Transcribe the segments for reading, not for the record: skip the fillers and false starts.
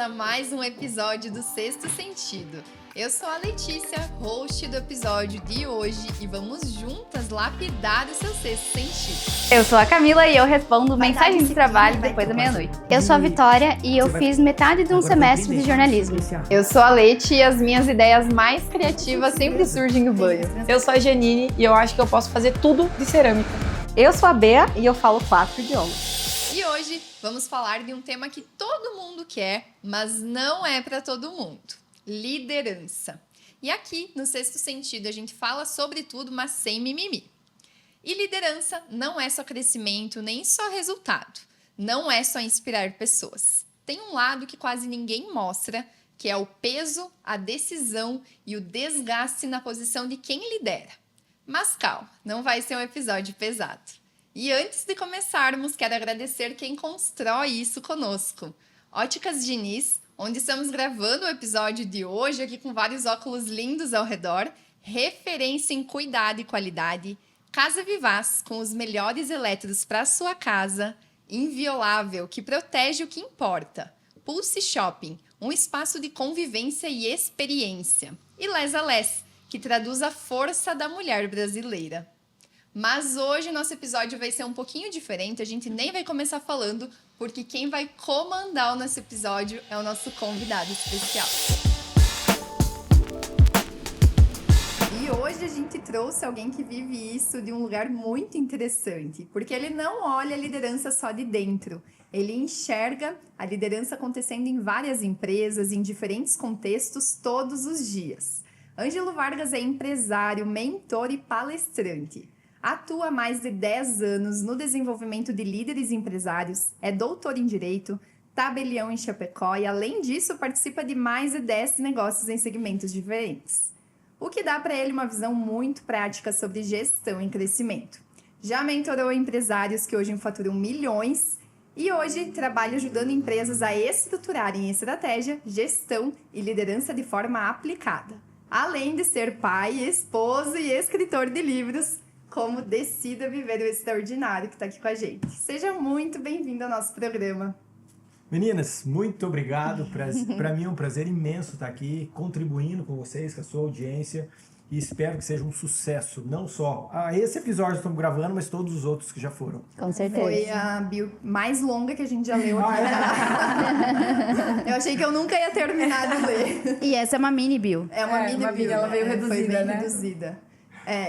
a mais um episódio do Sexto Sentido. Eu sou a Letícia, host do episódio de hoje, e vamos juntas lapidar o seu sexto sentido. Eu sou a Camila e eu respondo mensagens de trabalho depois da meia-noite. Eu sou a Vitória e eu fiz metade de um semestre de jornalismo. Eu sou a Leti e as minhas ideias mais criativas sempre surgem no banho. Eu sou a Janine e eu acho que eu posso fazer tudo de cerâmica. Eu sou a Bea e eu falo 4 idiomas. E hoje vamos falar de um tema que todo mundo quer, mas não é para todo mundo: liderança. E aqui no Sexto Sentido a gente fala sobre tudo, mas sem mimimi. E liderança não é só crescimento, nem só resultado. Não é só inspirar pessoas. Tem um lado que quase ninguém mostra, que é o peso, a decisão e o desgaste na posição de quem lidera. Mas calma, não vai ser um episódio pesado. E antes de começarmos, quero agradecer quem constrói isso conosco. Óticas Diniz, onde estamos gravando o episódio de hoje aqui com vários óculos lindos ao redor, referência em cuidado e qualidade. Casa Vivaz, com os melhores eletros para sua casa. Inviolável, que protege o que importa. Pulse Shopping, um espaço de convivência e experiência. E Lesa Les, que traduz a força da mulher brasileira. Mas hoje o nosso episódio vai ser um pouquinho diferente, a gente nem vai começar falando, porque quem vai comandar o nosso episódio é o nosso convidado especial. E hoje a gente trouxe alguém que vive isso de um lugar muito interessante, porque ele não olha a liderança só de dentro, ele enxerga a liderança acontecendo em várias empresas, em diferentes contextos, todos os dias. Ângelo Vargas é empresário, mentor e palestrante. Atua há mais de 10 anos no desenvolvimento de líderes empresários, é doutor em Direito, tabelião em Chapecó e, além disso, participa de mais de 10 negócios em segmentos diferentes. O que dá para ele uma visão muito prática sobre gestão e crescimento. Já mentorou empresários que hoje faturam milhões e hoje trabalha ajudando empresas a estruturarem estratégia, gestão e liderança de forma aplicada. Além de ser pai, esposo e escritor de livros, como Decida Viver o Extraordinário, que está aqui com a gente. Seja muito bem-vindo ao nosso programa. Meninas, muito obrigado. Para mim é um prazer imenso estar aqui, contribuindo com vocês, com a sua audiência, e espero que seja um sucesso, não só esse episódio que estamos gravando, mas todos os outros que já foram. Com certeza. Foi a bio mais longa que a gente já leu aqui. Eu achei que eu nunca ia terminar de ler. E essa é uma mini bio. É uma mini bio, ela veio reduzida, foi bem né? reduzida.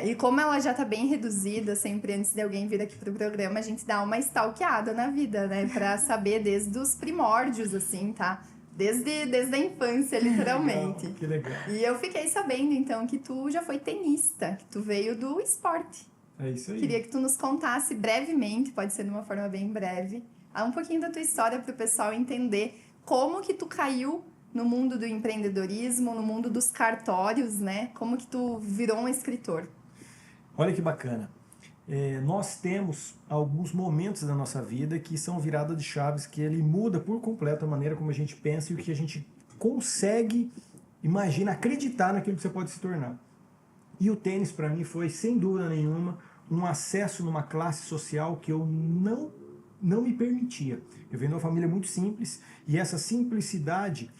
E como ela já tá bem reduzida, sempre antes de alguém vir aqui pro programa, a gente dá uma stalkeada na vida, né? Pra saber desde os primórdios, assim, tá? Desde a infância, literalmente. Que legal. E eu fiquei sabendo, então, que tu já foi tenista, que tu veio do esporte. É isso aí. Queria que tu nos contasse brevemente, pode ser de uma forma bem breve, um pouquinho da tua história pro pessoal entender como que tu caiu no mundo do empreendedorismo, no mundo dos cartórios, né? Como que tu virou um escritor? Olha que bacana. Nós temos alguns momentos da nossa vida que são virada de chaves, que ele muda por completo a maneira como a gente pensa e o que a gente consegue, imagina, acreditar naquilo que você pode se tornar. E o tênis, para mim, foi, sem dúvida nenhuma, um acesso numa classe social que eu não me permitia. Eu venho de uma família muito simples e essa simplicidade,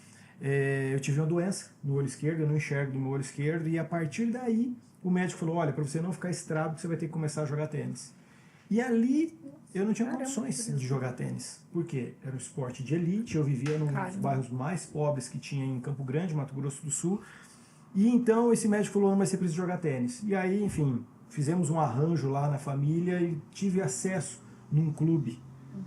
eu tive uma doença no olho esquerdo, eu não enxergo do meu olho esquerdo, e a partir daí o médico falou: olha, para você não ficar estrábico, você vai ter que começar a jogar tênis. E ali eu não tinha condições de jogar tênis. Por quê? Era um esporte de elite, eu vivia num dos bairros mais pobres que tinha em Campo Grande, Mato Grosso do Sul. E então esse médico falou: não, mas você precisa jogar tênis. E aí, enfim, fizemos um arranjo lá na família e tive acesso num clube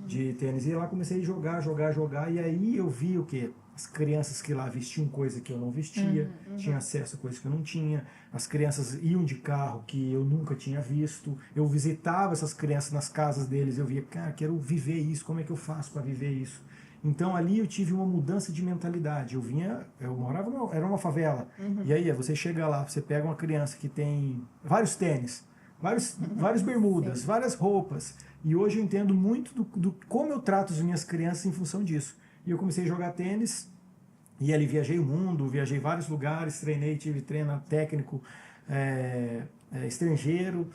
de tênis. E lá comecei a jogar. E aí eu vi o quê? As crianças que lá vestiam coisa que eu não vestia, tinha acesso a coisa que eu não tinha. As crianças iam de carro que eu nunca tinha visto. Eu visitava essas crianças nas casas deles. Eu via, cara, quero viver isso. Como é que eu faço para viver isso? Então ali eu tive uma mudança de mentalidade. Eu morava, era uma favela. E aí você chega lá, você pega uma criança que tem vários tênis, vários bermudas, várias roupas. E hoje eu entendo muito do como eu trato as minhas crianças em função disso. E eu comecei a jogar tênis, e ali viajei o mundo, viajei vários lugares, treinei, tive treino técnico estrangeiro,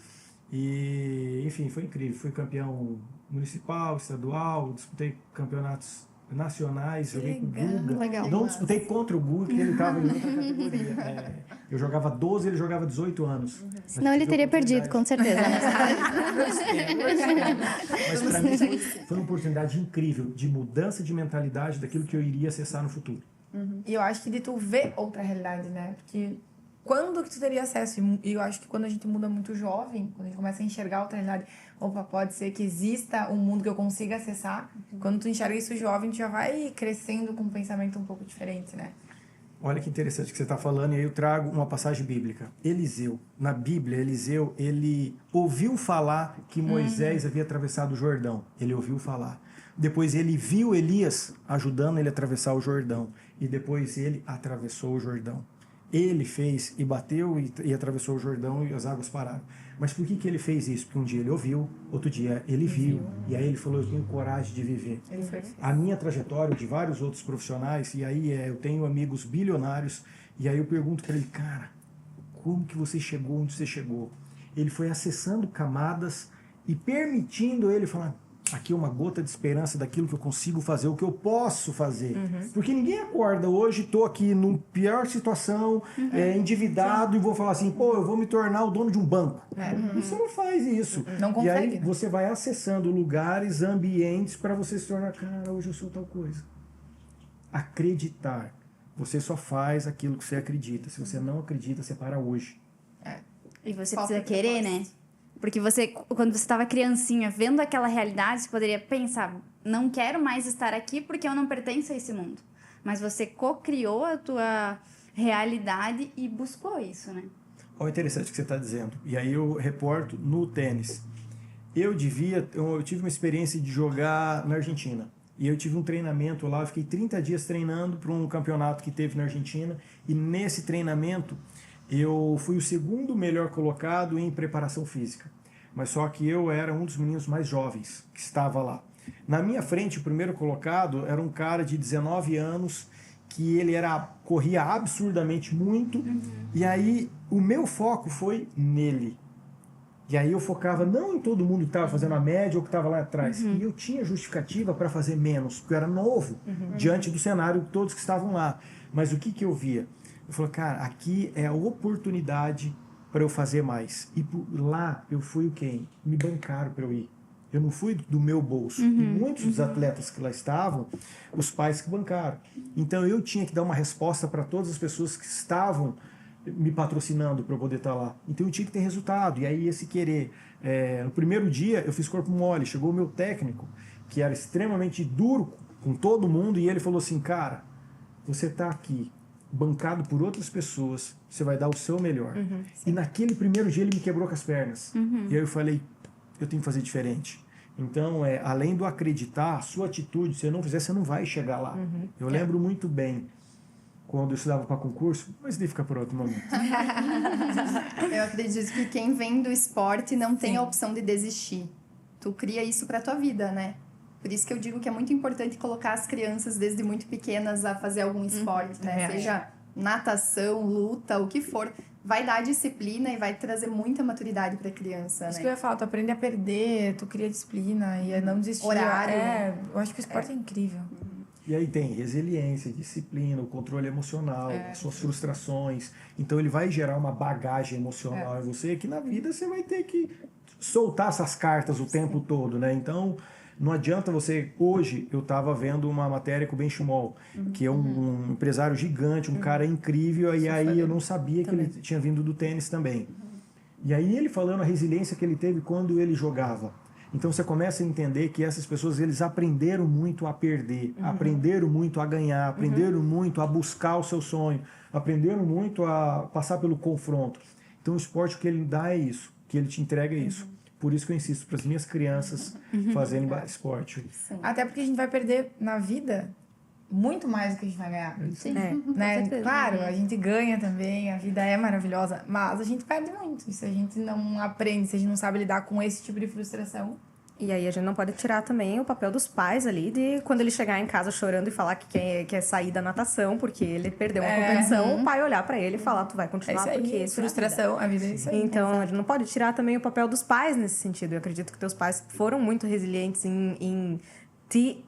e enfim, foi incrível. Fui campeão municipal, estadual, disputei campeonatos nacionais, joguei com o Guga. legal. Não disputei contra o Guga, porque ele estava em outra categoria. Eu jogava 12, ele jogava 18 anos. Senão ele teria perdido, com certeza. Né? Mas para mim foi uma oportunidade incrível de mudança de mentalidade daquilo que eu iria acessar no futuro. E eu acho que de tu ver outra realidade, né? Porque quando que tu teria acesso? E eu acho que quando a gente muda muito jovem, quando a gente começa a enxergar outra realidade, opa, pode ser que exista um mundo que eu consiga acessar. Quando tu enxerga isso jovem, tu já vai crescendo com um pensamento um pouco diferente, né? Olha que interessante que você está falando, e aí eu trago uma passagem bíblica. Eliseu, na Bíblia, Eliseu, ele ouviu falar que Moisés havia atravessado o Jordão. Ele ouviu falar. Depois ele viu Elias ajudando ele a atravessar o Jordão. E depois ele atravessou o Jordão. Ele fez e bateu e atravessou o Jordão e as águas pararam. Mas por que ele fez isso? Porque um dia ele ouviu, outro dia ele viu. E aí ele falou, eu tenho coragem de viver. A minha trajetória de vários outros profissionais, e aí eu tenho amigos bilionários, e aí eu pergunto para ele, cara, como que você chegou onde você chegou? Ele foi acessando camadas e permitindo ele falar, aqui é uma gota de esperança daquilo que eu consigo fazer, o que eu posso fazer. Porque ninguém acorda hoje, estou aqui numa pior situação, endividado, e vou falar assim, pô, eu vou me tornar o dono de um banco. Você não faz isso. Não consegue, e aí né? você vai acessando lugares, ambientes, para você se tornar, cara, hoje eu sou tal coisa. Acreditar. Você só faz aquilo que você acredita. Se você não acredita, você para hoje. E você Falta precisa querer, né? Porque você, quando você estava criancinha, vendo aquela realidade, você poderia pensar, não quero mais estar aqui porque eu não pertenço a esse mundo. Mas você co-criou a tua realidade e buscou isso, né? Olha o interessante que você está dizendo. E aí eu reporto no tênis. Eu tive uma experiência de jogar na Argentina. E eu tive um treinamento lá, eu fiquei 30 dias treinando para um campeonato que teve na Argentina. E nesse treinamento, eu fui o segundo melhor colocado em preparação física. Mas só que eu era um dos meninos mais jovens que estava lá. Na minha frente, o primeiro colocado era um cara de 19 anos, que ele corria absurdamente muito. E aí, o meu foco foi nele. E aí eu focava não em todo mundo que estava fazendo a média ou que estava lá atrás. E eu tinha justificativa para fazer menos, porque eu era novo, diante do cenário de todos que estavam lá. Mas o que eu via? Eu falei, cara, aqui é a oportunidade para eu fazer mais. E lá eu fui quem? Me bancaram para eu ir. Eu não fui do meu bolso. E muitos dos atletas que lá estavam, os pais que bancaram. Então eu tinha que dar uma resposta para todas as pessoas que estavam me patrocinando para eu poder estar lá. Então eu tinha que ter resultado. E aí esse querer. No primeiro dia eu fiz corpo mole. Chegou o meu técnico, que era extremamente duro com todo mundo, e ele falou assim, cara, você está aqui bancado por outras pessoas, você vai dar o seu melhor. E naquele primeiro dia ele me quebrou com as pernas. E aí eu falei, eu tenho que fazer diferente. Então, além do acreditar, a sua atitude, se você não fizer, você não vai chegar lá. Eu lembro muito bem, quando eu estudava para concurso, mas isso daí fica por outro momento. Eu acredito que quem vem do esporte não tem a opção de desistir. Tu cria isso pra tua vida, né? Por isso que eu digo que é muito importante colocar as crianças desde muito pequenas a fazer algum esporte, né? Seja natação, luta, o que for. Vai dar disciplina e vai trazer muita maturidade pra criança, Isso né? que eu ia falar, tu aprende a perder, tu cria disciplina e a não desistir. Horário. Eu acho que o esporte é incrível. E aí tem resiliência, disciplina, o controle emocional, as suas frustrações. Então ele vai gerar uma bagagem emocional em você que na vida você vai ter que soltar essas cartas o tempo todo, né? Então não adianta você... Hoje eu estava vendo uma matéria com o Ben Chumol, que é um empresário gigante, um cara incrível, e aí eu não sabia que ele tinha vindo do tênis também. E aí ele falando a resiliência que ele teve quando ele jogava. Então você começa a entender que essas pessoas, eles aprenderam muito a perder, aprenderam muito a ganhar, aprenderam muito a buscar o seu sonho, aprenderam muito a passar pelo confronto. Então o esporte, o que ele dá é isso, que ele te entrega é isso. Por isso que eu insisto para as minhas crianças fazerem esporte. Sim. Até porque a gente vai perder na vida muito mais do que a gente vai ganhar. Sim, né? com certeza. Claro, a gente ganha também, a vida é maravilhosa, mas a gente perde muito. E se a gente não aprende, se a gente não sabe lidar com esse tipo de frustração... E aí a gente não pode tirar também o papel dos pais ali de quando ele chegar em casa chorando e falar que quer sair da natação porque ele perdeu uma competição, o pai olhar pra ele e falar, tu vai continuar porque isso frustração, a vida é isso aí. Então, a gente não pode tirar também o papel dos pais nesse sentido. Eu acredito que teus pais foram muito resilientes em te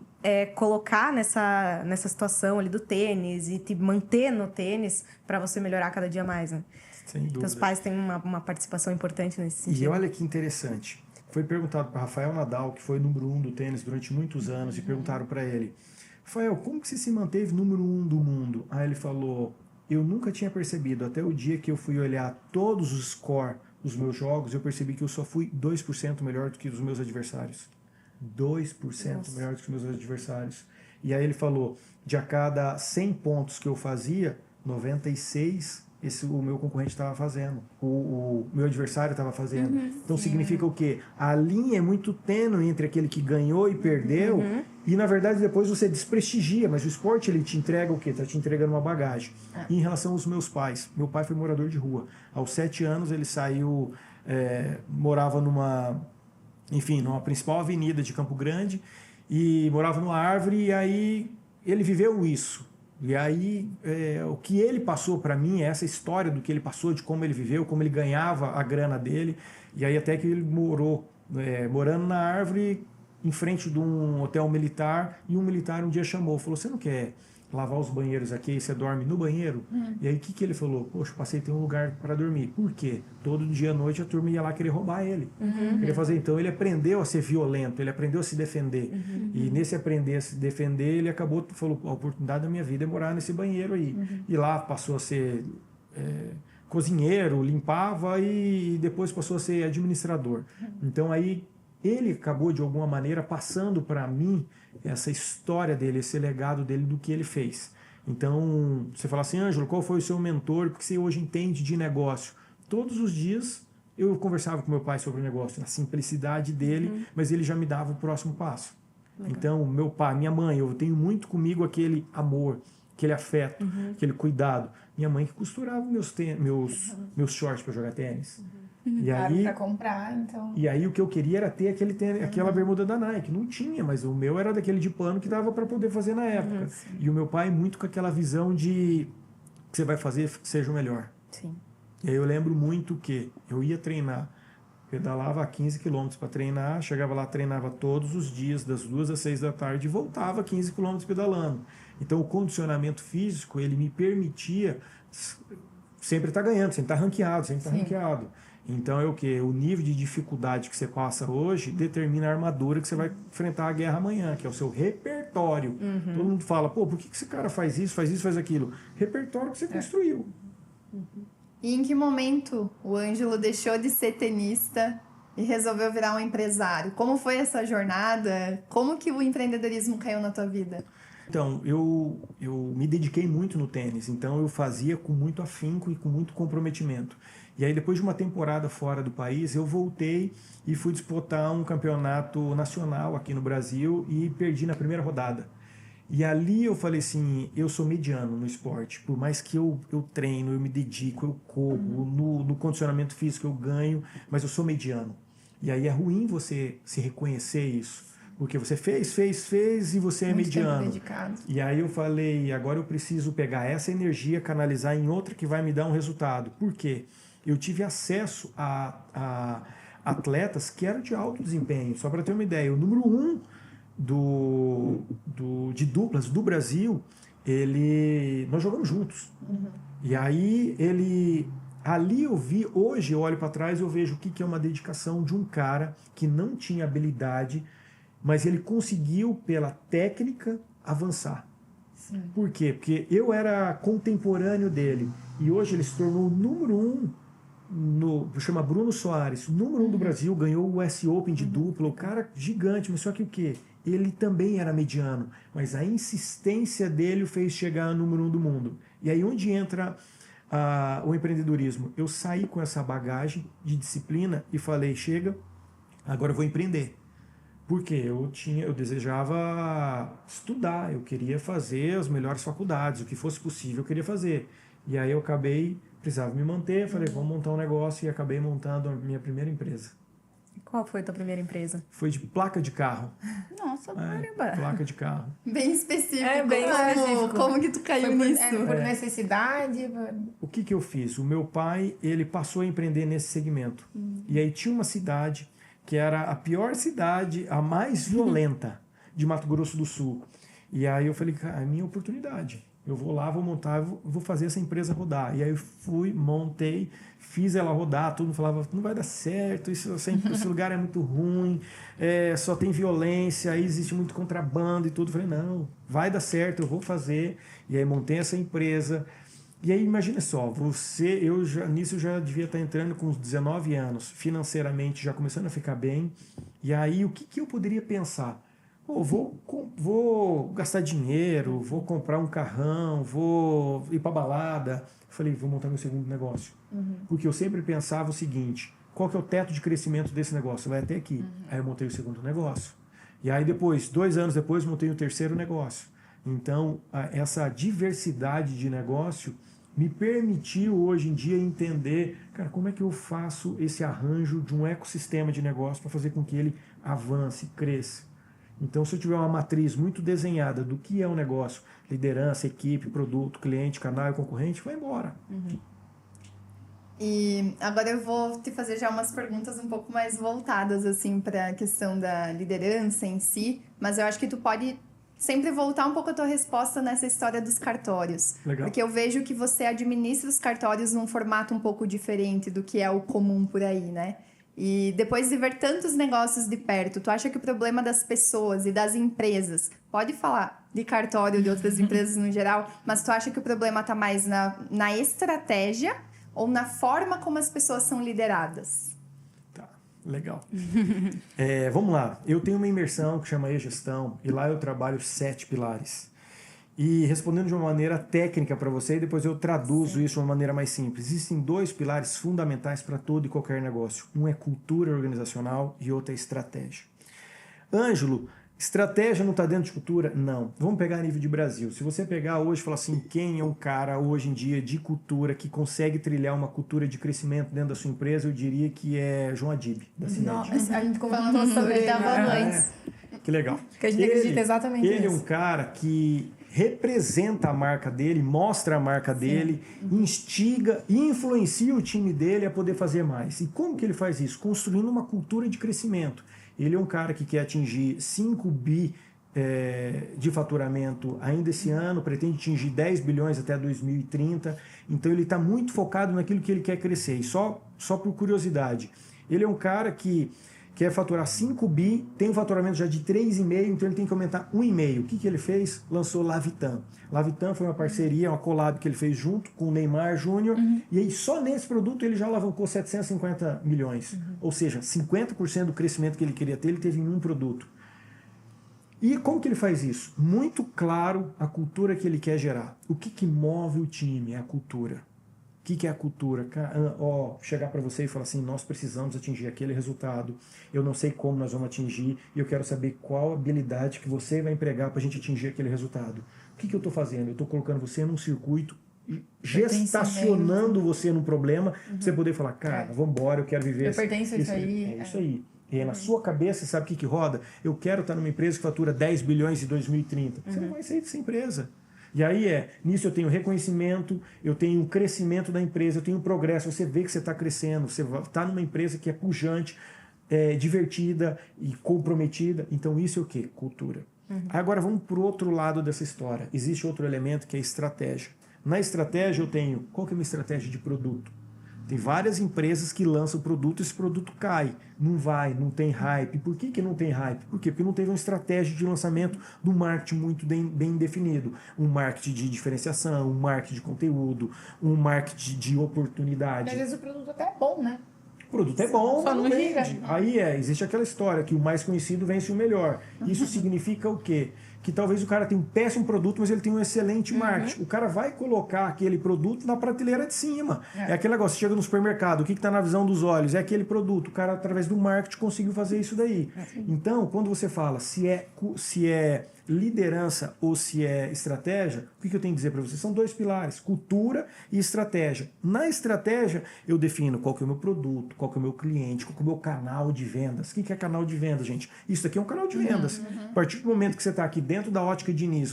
colocar nessa situação ali do tênis e te manter no tênis para você melhorar cada dia mais, né? Sem dúvida. Então, os pais têm uma participação importante nesse sentido. E olha que interessante. Foi perguntado para Rafael Nadal, que foi número 1 do tênis durante muitos anos, e perguntaram para ele: Rafael, como que você se manteve número 1 do mundo? Aí ele falou: eu nunca tinha percebido, até o dia que eu fui olhar todos os scores dos meus jogos, eu percebi que eu só fui 2% melhor do que os meus adversários. 2% melhor do que os meus adversários. E aí ele falou: de a cada 100 pontos que eu fazia, 96 o meu concorrente estava fazendo, o meu adversário estava fazendo. Então significa o quê? A linha é muito tênue entre aquele que ganhou e perdeu, e na verdade depois você desprestigia, mas o esporte ele te entrega o quê? Está te entregando uma bagagem. E em relação aos meus pais, meu pai foi morador de rua. Aos 7 anos ele saiu, morava numa principal avenida de Campo Grande, e morava numa árvore, e aí ele viveu isso. E aí, o que ele passou para mim, essa história do que ele passou, de como ele viveu, como ele ganhava a grana dele, e aí até que ele morando na árvore, em frente de um hotel militar, e um militar um dia chamou, falou: você não quer lavar os banheiros aqui e você dorme no banheiro? E aí o que ele falou? Poxa, passei a ter um lugar para dormir. Por quê? Todo dia à noite a turma ia lá querer roubar ele. Queria fazer. Então ele aprendeu a ser violento, ele aprendeu a se defender. E nesse aprender a se defender, ele falou: a oportunidade da minha vida é morar nesse banheiro aí. E lá passou a ser cozinheiro, limpava, e depois passou a ser administrador. Então aí ele acabou de alguma maneira passando para mim essa história dele, esse legado dele, do que ele fez. Então, você fala assim: Ângelo, qual foi o seu mentor? Porque você hoje entende de negócio. Todos os dias eu conversava com meu pai sobre o negócio, na simplicidade dele, mas ele já me dava o próximo passo. Legal. Então, meu pai, minha mãe, eu tenho muito comigo aquele amor, aquele afeto, aquele cuidado. Minha mãe que costurava meus shorts para jogar tênis. E aí, pra comprar, então. E aí o que eu queria era ter aquela bermuda da Nike. Não tinha, mas o meu era daquele de pano que dava para poder fazer na época. E o meu pai muito com aquela visão de que você vai fazer seja o melhor. Sim. E aí eu lembro muito que eu ia treinar, pedalava 15 quilômetros para treinar, chegava lá, treinava todos os dias, das 2 às 6 da tarde, e voltava 15 quilômetros pedalando. Então o condicionamento físico, ele me permitia sempre estar ganhando, sempre estar ranqueado. Então é o quê? O nível de dificuldade que você passa hoje determina a armadura que você vai enfrentar a guerra amanhã, que é o seu repertório. Todo mundo fala: pô, por que esse cara faz isso, faz aquilo? Repertório que você construiu. E em que momento o Ângelo deixou de ser tenista e resolveu virar um empresário? Como foi essa jornada? Como que o empreendedorismo caiu na tua vida? Então, eu me dediquei muito no tênis, então eu fazia com muito afinco e com muito comprometimento. E aí, depois de uma temporada fora do país, eu voltei e fui disputar um campeonato nacional aqui no Brasil e perdi na primeira rodada. E ali eu falei assim: eu sou mediano no esporte, por mais que eu treino, eu me dedico, eu corro, no condicionamento físico eu ganho, mas eu sou mediano. E aí é ruim você se reconhecer isso. Porque você fez e você é mediano. E aí eu falei: agora eu preciso pegar essa energia, canalizar em outra que vai me dar um resultado. Por quê? Eu tive acesso a atletas que eram de alto desempenho. Só para ter uma ideia, o número 1 de duplas do Brasil, nós jogamos juntos. E aí ali eu vi, hoje eu olho para trás e eu vejo o que é uma dedicação de um cara que não tinha habilidade, mas ele conseguiu, pela técnica, avançar. Sim. Por quê? Porque eu era contemporâneo dele. E hoje ele se tornou o número 1, chama Bruno Soares, número 1 do Brasil, ganhou o US Open de dupla, o cara gigante, mas só que o quê? Ele também era mediano, mas a insistência dele o fez chegar ao número 1 do mundo. E aí onde entra o empreendedorismo? Eu saí com essa bagagem de disciplina e falei: chega, agora eu vou empreender. Porque eu desejava estudar, eu queria fazer as melhores faculdades, o que fosse possível eu queria fazer. E aí eu precisava me manter, falei: vamos montar um negócio, e acabei montando a minha primeira empresa. Qual foi a tua primeira empresa? Foi de placa de carro. Nossa, caramba! Placa de carro. Bem específico. Específico. Como que tu caiu nisso? Por necessidade? O que eu fiz? O meu pai, ele passou a empreender nesse segmento. E aí tinha uma cidade que era a pior cidade, a mais violenta. de Mato Grosso do Sul. E aí eu falei, cara, é minha oportunidade. Eu vou lá, vou montar, vou fazer essa empresa rodar. E aí eu fui, montei, fiz ela rodar, todo mundo falava, não vai dar certo, esse lugar é muito ruim, só tem violência, aí existe muito contrabando e tudo. Eu falei, não, vai dar certo, eu vou fazer. E aí montei essa empresa. E aí imagina só, nisso eu já devia estar entrando com uns 19 anos, financeiramente já começando a ficar bem. E aí o que eu poderia pensar? Vou gastar dinheiro, vou comprar um carrão, vou ir para balada. Falei, vou montar meu segundo negócio. Porque eu sempre pensava o seguinte, qual que é o teto de crescimento desse negócio? Vai até aqui. Aí eu montei o segundo negócio. E aí depois, 2 anos depois, montei o terceiro negócio. Então, essa diversidade de negócio me permitiu hoje em dia entender, cara, como é que eu faço esse arranjo de um ecossistema de negócio para fazer com que ele avance, cresça. Então, se eu tiver uma matriz muito desenhada do que é um negócio, liderança, equipe, produto, cliente, canal e concorrente, vai embora. E agora eu vou te fazer já umas perguntas um pouco mais voltadas assim para a questão da liderança em si, mas eu acho que tu pode sempre voltar um pouco a tua resposta nessa história dos cartórios. Legal. Porque eu vejo que você administra os cartórios num formato um pouco diferente do que é o comum por aí, né? E depois de ver tantos negócios de perto, tu acha que o problema das pessoas e das empresas, pode falar de cartório, de outras empresas no geral, mas tu acha que o problema está mais na estratégia ou na forma como as pessoas são lideradas? Tá, legal. Vamos lá, eu tenho uma imersão que chama E-Gestão e lá eu trabalho 7 pilares. E respondendo de uma maneira técnica para você, e depois eu traduzo isso de uma maneira mais simples. Existem 2 pilares fundamentais para todo e qualquer negócio. Um é cultura organizacional e outro é estratégia. Ângelo, estratégia não está dentro de cultura? Não. Vamos pegar a nível de Brasil. Se você pegar hoje e falar assim, quem é um cara hoje em dia de cultura que consegue trilhar uma cultura de crescimento dentro da sua empresa, eu diria que é João Adib, da Cimed. A gente comentou sobre ele. antes. Que legal. Que a gente acredita exatamente Ele é nisso. um cara que representa a marca dele, mostra a marca dele, instiga e influencia o time dele a poder fazer mais. E como que ele faz isso? Construindo uma cultura de crescimento. Ele é um cara que quer atingir 5 bi de faturamento ainda esse ano, pretende atingir 10 bilhões até 2030. Então ele está muito focado naquilo que ele quer crescer. E só por curiosidade, ele é um cara que quer faturar 5 bi, tem um faturamento já de 3,5, então ele tem que aumentar 1,5. O que ele fez? Lançou Lavitan. Lavitan foi uma parceria, uma collab que ele fez junto com o Neymar Júnior, e aí só nesse produto ele já alavancou 750 milhões. Ou seja, 50% do crescimento que ele queria ter, ele teve em um produto. E como que ele faz isso? Muito claro a cultura que ele quer gerar. O que move o time é a cultura. O que é a cultura? Chegar para você e falar assim, nós precisamos atingir aquele resultado, eu não sei como nós vamos atingir, e eu quero saber qual habilidade que você vai empregar para a gente atingir aquele resultado. O que eu estou fazendo? Eu estou colocando você num circuito, gestacionando você num problema, para você poder falar, cara, vamos embora, eu quero viver Eu pertenço a isso aí. É isso aí. E na sua cabeça, sabe o que roda? Eu quero estar numa empresa que fatura 10 bilhões em 2030. Você não vai sair dessa empresa. E aí nisso eu tenho reconhecimento, eu tenho crescimento da empresa, eu tenho progresso, você vê que você está crescendo, você está numa empresa que é pujante, divertida e comprometida. Então isso é o quê? Cultura. Agora vamos para o outro lado dessa história. Existe outro elemento que é a estratégia. Na estratégia eu tenho, qual que é a minha estratégia de produto? Tem várias empresas que lançam produto e esse produto cai. Não vai, não tem hype. Por que não tem hype? Por quê? Porque não teve uma estratégia de lançamento do marketing muito bem definido. Um marketing de diferenciação, um marketing de conteúdo, um marketing de oportunidade. Às vezes o produto até é bom, né? O produto é bom, só não vende. gira. Aí existe aquela história que o mais conhecido vence o melhor. Isso significa o quê? Que talvez o cara tenha um péssimo produto, mas ele tem um excelente marketing. O cara vai colocar aquele produto na prateleira de cima. É aquele negócio, você chega no supermercado, o que está na visão dos olhos? É aquele produto. O cara, através do marketing, conseguiu fazer isso daí. Então, quando você fala se é liderança ou se é estratégia, o que eu tenho que dizer para você? São 2 pilares, cultura e estratégia. Na estratégia, eu defino qual que é o meu produto, qual que é o meu cliente, qual que é o meu canal de vendas. O que é canal de vendas, gente? Isso aqui é um canal de vendas. A partir do momento que você está aqui dentro da Ótica Diniz,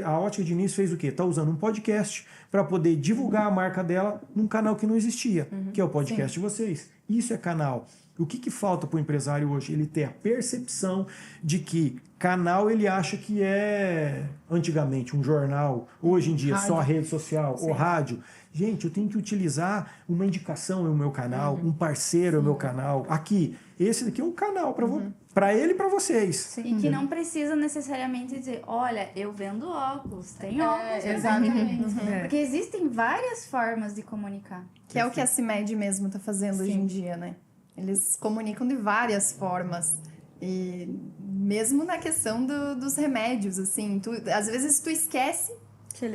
a Ótica Diniz fez o quê? Está usando um podcast para poder divulgar a marca dela num canal que não existia, que é o podcast de vocês. Isso é canal. O que falta para o empresário hoje? Ele ter a percepção de que canal ele acha que é, antigamente, um jornal, hoje em dia só a rede social ou rádio. Gente, eu tenho que utilizar uma indicação no meu canal, um parceiro no meu canal. Aqui, esse daqui é um canal para ele e para vocês. E que não precisa necessariamente dizer, olha, eu vendo óculos, tem óculos. Exatamente. Porque existem várias formas de comunicar. Que é o que a CIMED mesmo tá fazendo hoje em dia, né? Eles comunicam de várias formas. E mesmo na questão dos remédios, assim, às vezes tu esquece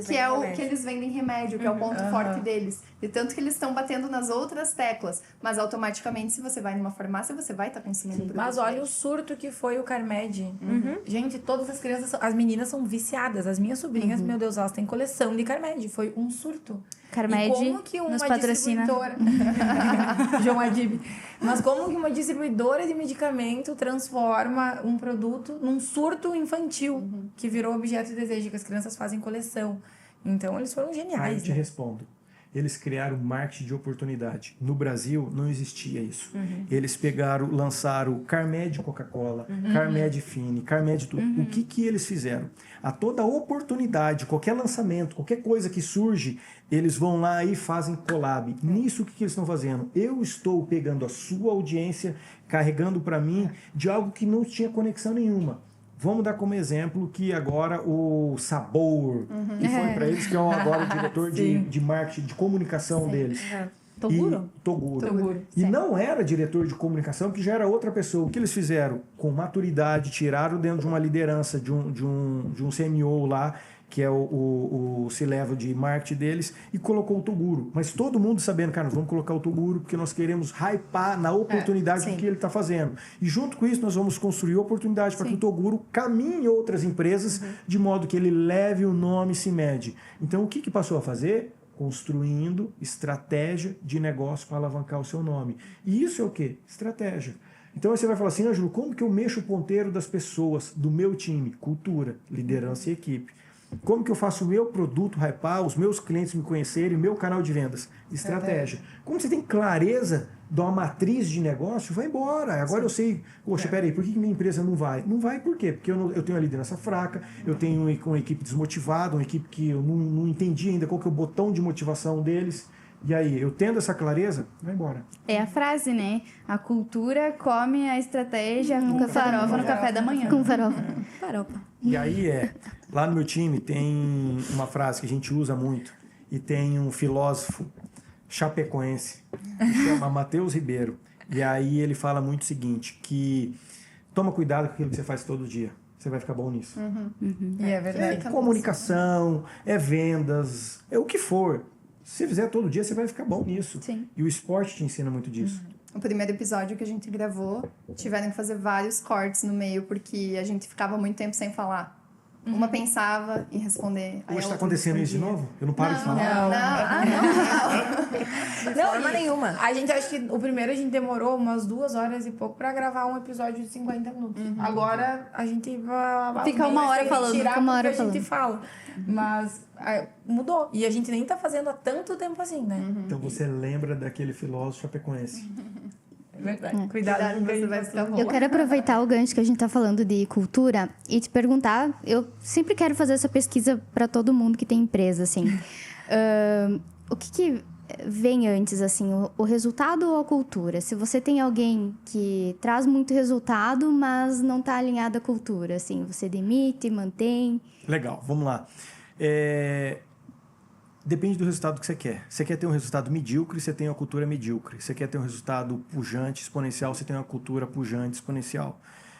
que é o que eles vendem remédio, que é o ponto forte deles. De tanto que eles estão batendo nas outras teclas. Mas automaticamente, se você vai numa farmácia, você vai estar consumindo produto. Mas olha o surto que foi o Carmed. Gente, todas as crianças, as meninas são viciadas. As minhas sobrinhas, meu Deus, elas têm coleção de Carmed. Foi um surto. Carmed E como que uma nos patrocina. distribuidora... João Adib. Mas como que uma distribuidora de medicamento transforma um produto num surto infantil, que virou objeto de desejo, que as crianças fazem coleção. Então, eles foram Aí eu geniais. te respondo. Eles criaram marketing de oportunidade. No Brasil, não existia isso. Eles lançaram Carmed Coca-Cola, Carmed Fine, Carmed tudo. O que eles fizeram? A toda oportunidade, qualquer lançamento, qualquer coisa que surge, eles vão lá e fazem collab. Nisso, o que eles estão fazendo? Eu estou pegando a sua audiência, carregando para mim de algo que não tinha conexão nenhuma. Vamos dar como exemplo que agora o Sabor, que foi para eles, que é agora o diretor de marketing, de comunicação deles. Toguro? Toguro. E não era diretor de comunicação, que já era outra pessoa. O que eles fizeram? Com maturidade, tiraram dentro de uma liderança de um CMO lá, que é o C-Level de marketing deles, e colocou o Toguro. Mas todo mundo sabendo, cara, nós vamos colocar o Toguro porque nós queremos hypar na oportunidade do que ele está fazendo. E junto com isso, nós vamos construir oportunidade para que o Toguro caminhe em outras empresas, de modo que ele leve o nome CIMED. Então, o que passou a fazer? Construindo estratégia de negócio para alavancar o seu nome. E isso é o quê? Estratégia. Então você vai falar assim, Ângelo, como que eu mexo o ponteiro das pessoas, do meu time? Cultura, liderança e equipe. Como que eu faço o meu produto hypar, os meus clientes me conhecerem, o meu canal de vendas? Estratégia. Como você tem clareza de uma matriz de negócio, vai embora. Agora eu sei, poxa, peraí, por que minha empresa não vai? Não vai por quê? Porque eu tenho uma liderança fraca, eu tenho uma equipe desmotivada, uma equipe que eu não entendi ainda qual que é o botão de motivação deles. E aí, eu tendo essa clareza, vai embora. É a frase, né? A cultura come a estratégia com farofa no café da manhã. Com farofa. Farofa. E aí lá no meu time tem uma frase que a gente usa muito, e tem um filósofo chapecoense, que chama Matheus Ribeiro. E aí ele fala muito o seguinte, que toma cuidado com aquilo que você faz todo dia. Você vai ficar bom nisso. E é verdade. É comunicação, é vendas, é o que for. Se você fizer todo dia, você vai ficar bom nisso. Sim. E o esporte te ensina muito disso. O primeiro episódio que a gente gravou, tiveram que fazer vários cortes no meio, porque a gente ficava muito tempo sem falar. Uma pensava em responder. Hoje está acontecendo isso de novo? Eu não paro de falar? Não. De forma nenhuma. A gente acha que o primeiro a gente demorou umas 2 horas e pouco pra gravar um episódio de 50 minutos. Agora a gente vai... Fica uma hora falando, tirar uma hora porque a gente fala. Mas mudou. E a gente nem tá fazendo há tanto tempo assim, né? Então você lembra daquele filósofo chapecoense. É verdade. Cuidado, você vai ficar bom. Eu quero aproveitar o gancho que a gente tá falando de cultura e te perguntar, eu sempre quero fazer essa pesquisa para todo mundo que tem empresa, assim. O que vem antes, assim, o resultado ou a cultura? Se você tem alguém que traz muito resultado, mas não tá alinhado à cultura, assim, você demite, mantém? Legal, vamos lá. Depende do resultado que você quer. Você quer ter um resultado medíocre, você tem uma cultura medíocre. Você quer ter um resultado pujante, exponencial, você tem uma cultura pujante, exponencial.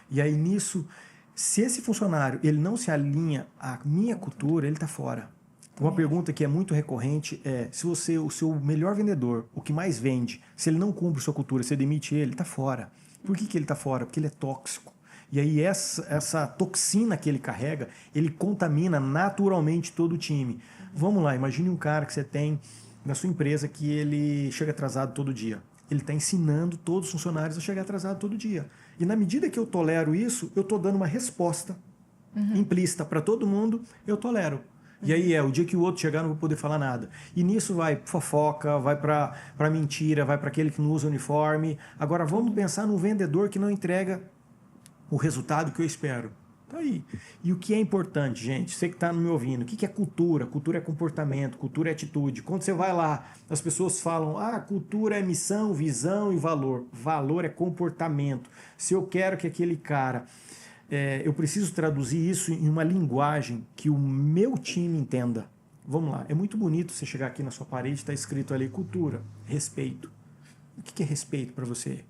E aí, nisso, se esse funcionário ele não se alinha à minha cultura, ele está fora. Uma pergunta que é muito recorrente é, se você, o seu melhor vendedor, o que mais vende, se ele não cumpre sua cultura, você demite ele está fora. Por que ele está fora? Porque ele é tóxico. E aí essa toxina que ele carrega, ele contamina naturalmente todo o time. Vamos lá, imagine um cara que você tem na sua empresa que ele chega atrasado todo dia. Ele está ensinando todos os funcionários a chegar atrasado todo dia. E na medida que eu tolero isso, eu estou dando uma resposta implícita para todo mundo, eu tolero. E aí o dia que o outro chegar, não vou poder falar nada. E nisso vai fofoca, vai pra mentira, vai para aquele que não usa uniforme. Agora vamos pensar no vendedor que não entrega o resultado que eu espero. Tá aí. E o que é importante, gente, você que está me ouvindo, o que é cultura? Cultura é comportamento, cultura é atitude. Quando você vai lá, as pessoas falam, cultura é missão, visão e valor. Valor é comportamento. Se eu quero que aquele cara, eu preciso traduzir isso em uma linguagem que o meu time entenda. Vamos lá, é muito bonito você chegar aqui na sua parede e está escrito ali cultura, respeito. O que é respeito para você?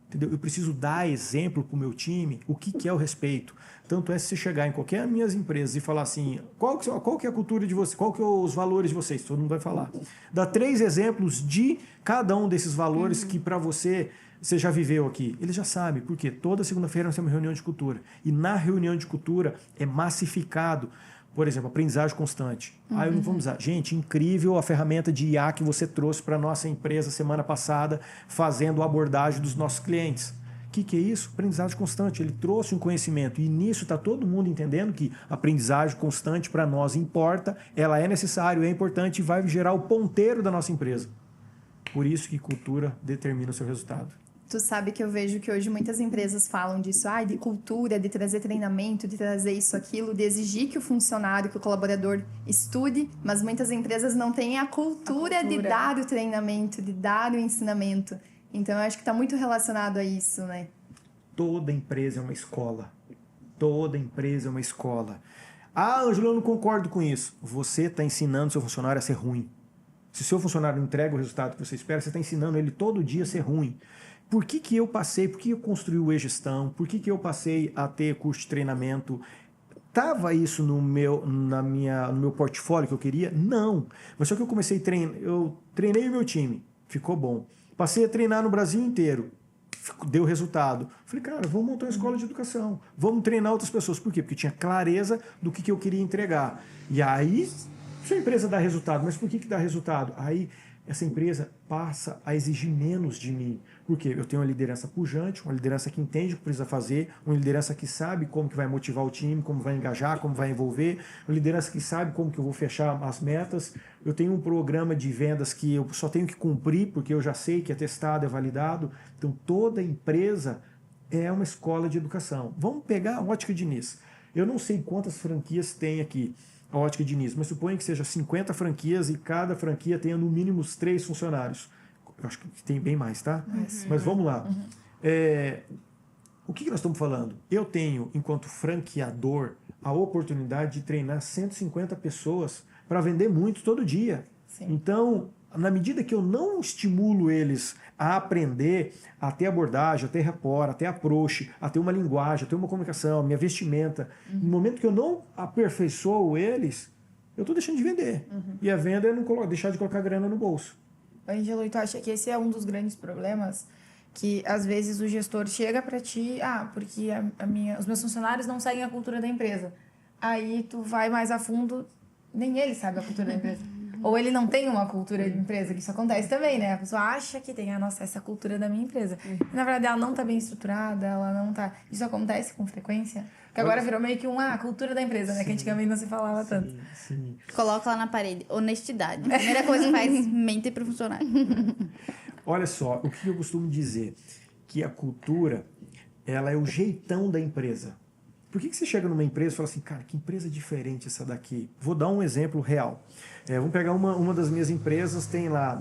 Entendeu? Eu preciso dar exemplo para o meu time o que é o respeito. Tanto é se você chegar em qualquer das minhas empresas e falar assim, qual que é a cultura de vocês, qual que é os valores de vocês, todo mundo vai falar. Dá 3 exemplos de cada um desses valores que para você já viveu aqui. Eles já sabem, porque toda segunda-feira nós temos reunião de cultura. E na reunião de cultura é massificado, por exemplo, aprendizagem constante. Aí vamos usar. Gente, incrível a ferramenta de IA que você trouxe para a nossa empresa semana passada, fazendo a abordagem dos nossos clientes. O que é isso? Aprendizagem constante. Ele trouxe um conhecimento. E nisso está todo mundo entendendo que aprendizagem constante para nós importa, ela é necessária, é importante e vai gerar o ponteiro da nossa empresa. Por isso que cultura determina o seu resultado. Tu sabe que eu vejo que hoje muitas empresas falam disso, de cultura, de trazer treinamento, de trazer isso, aquilo, de exigir que o funcionário, que o colaborador estude, mas muitas empresas não têm a cultura de dar o treinamento, de dar o ensinamento. Então, eu acho que está muito relacionado a isso, né? Toda empresa é uma escola. Toda empresa é uma escola. Ângelo, eu não concordo com isso. Você está ensinando seu funcionário a ser ruim. Se o seu funcionário não entrega o resultado que você espera, você está ensinando ele todo dia a ser ruim. Por que eu passei, por que eu construí o e-gestão, por que eu passei a ter curso de treinamento? Estava isso no meu portfólio que eu queria? Não. Mas só que eu comecei a treinar, eu treinei o meu time, ficou bom. Passei a treinar no Brasil inteiro, deu resultado. Falei, cara, vamos montar uma escola de educação, vamos treinar outras pessoas. Por quê? Porque eu tinha clareza do que eu queria entregar. E aí, se a empresa dá resultado, mas por que dá resultado? Aí essa empresa passa a exigir menos de mim. Porque eu tenho uma liderança pujante, uma liderança que entende o que precisa fazer, uma liderança que sabe como que vai motivar o time, como vai engajar, como vai envolver, uma liderança que sabe como que eu vou fechar as metas. Eu tenho um programa de vendas que eu só tenho que cumprir, porque eu já sei que é testado, é validado. Então, toda empresa é uma escola de educação. Vamos pegar a Ótica Diniz. Eu não sei quantas franquias tem aqui a Ótica Diniz, mas suponho que seja 50 franquias e cada franquia tenha no mínimo 3 funcionários. Eu acho que tem bem mais, tá? Mas vamos lá. O que nós estamos falando? Eu tenho, enquanto franqueador, a oportunidade de treinar 150 pessoas para vender muito todo dia. Sim. Então, na medida que eu não estimulo eles a aprender, a ter abordagem, a ter rapport, a ter approach, a ter uma linguagem, a ter uma comunicação, a minha vestimenta, no momento que eu não aperfeiçoo eles, eu estou deixando de vender. E a venda é não deixar de colocar grana no bolso. Ângelo, e tu acha que esse é um dos grandes problemas? Que às vezes o gestor chega para ti, porque os meus funcionários não seguem a cultura da empresa. Aí tu vai mais a fundo, nem ele sabe a cultura da empresa. Ou ele não tem uma cultura de empresa, que isso acontece também, né? A pessoa acha que tem, essa cultura da minha empresa. Na verdade, ela não tá bem estruturada, ela não tá... Isso acontece com frequência? Que agora virou meio que a cultura da empresa, né? Que antigamente não se falava tanto. Sim. Coloca lá na parede, honestidade. Primeira coisa que faz, mente pro funcionário. Olha só, o que eu costumo dizer? Que a cultura, ela é o jeitão da empresa. Por que você chega numa empresa e fala assim, cara, que empresa diferente essa daqui? Vou dar um exemplo real. Vamos pegar uma das minhas empresas,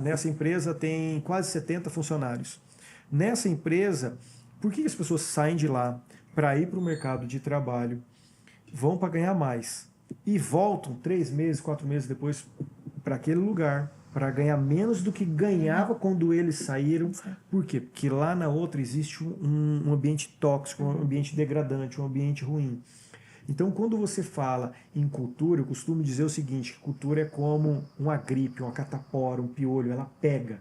nessa empresa tem quase 70 funcionários. Nessa empresa, por que as pessoas saem de lá para ir para o mercado de trabalho, vão para ganhar mais e voltam 3 meses, 4 meses depois para aquele lugar, para ganhar menos do que ganhava quando eles saíram? Por quê? Porque lá na outra existe um ambiente tóxico, um ambiente degradante, um ambiente ruim. Então, quando você fala em cultura, eu costumo dizer o seguinte, que cultura é como uma gripe, uma catapora, um piolho, ela pega.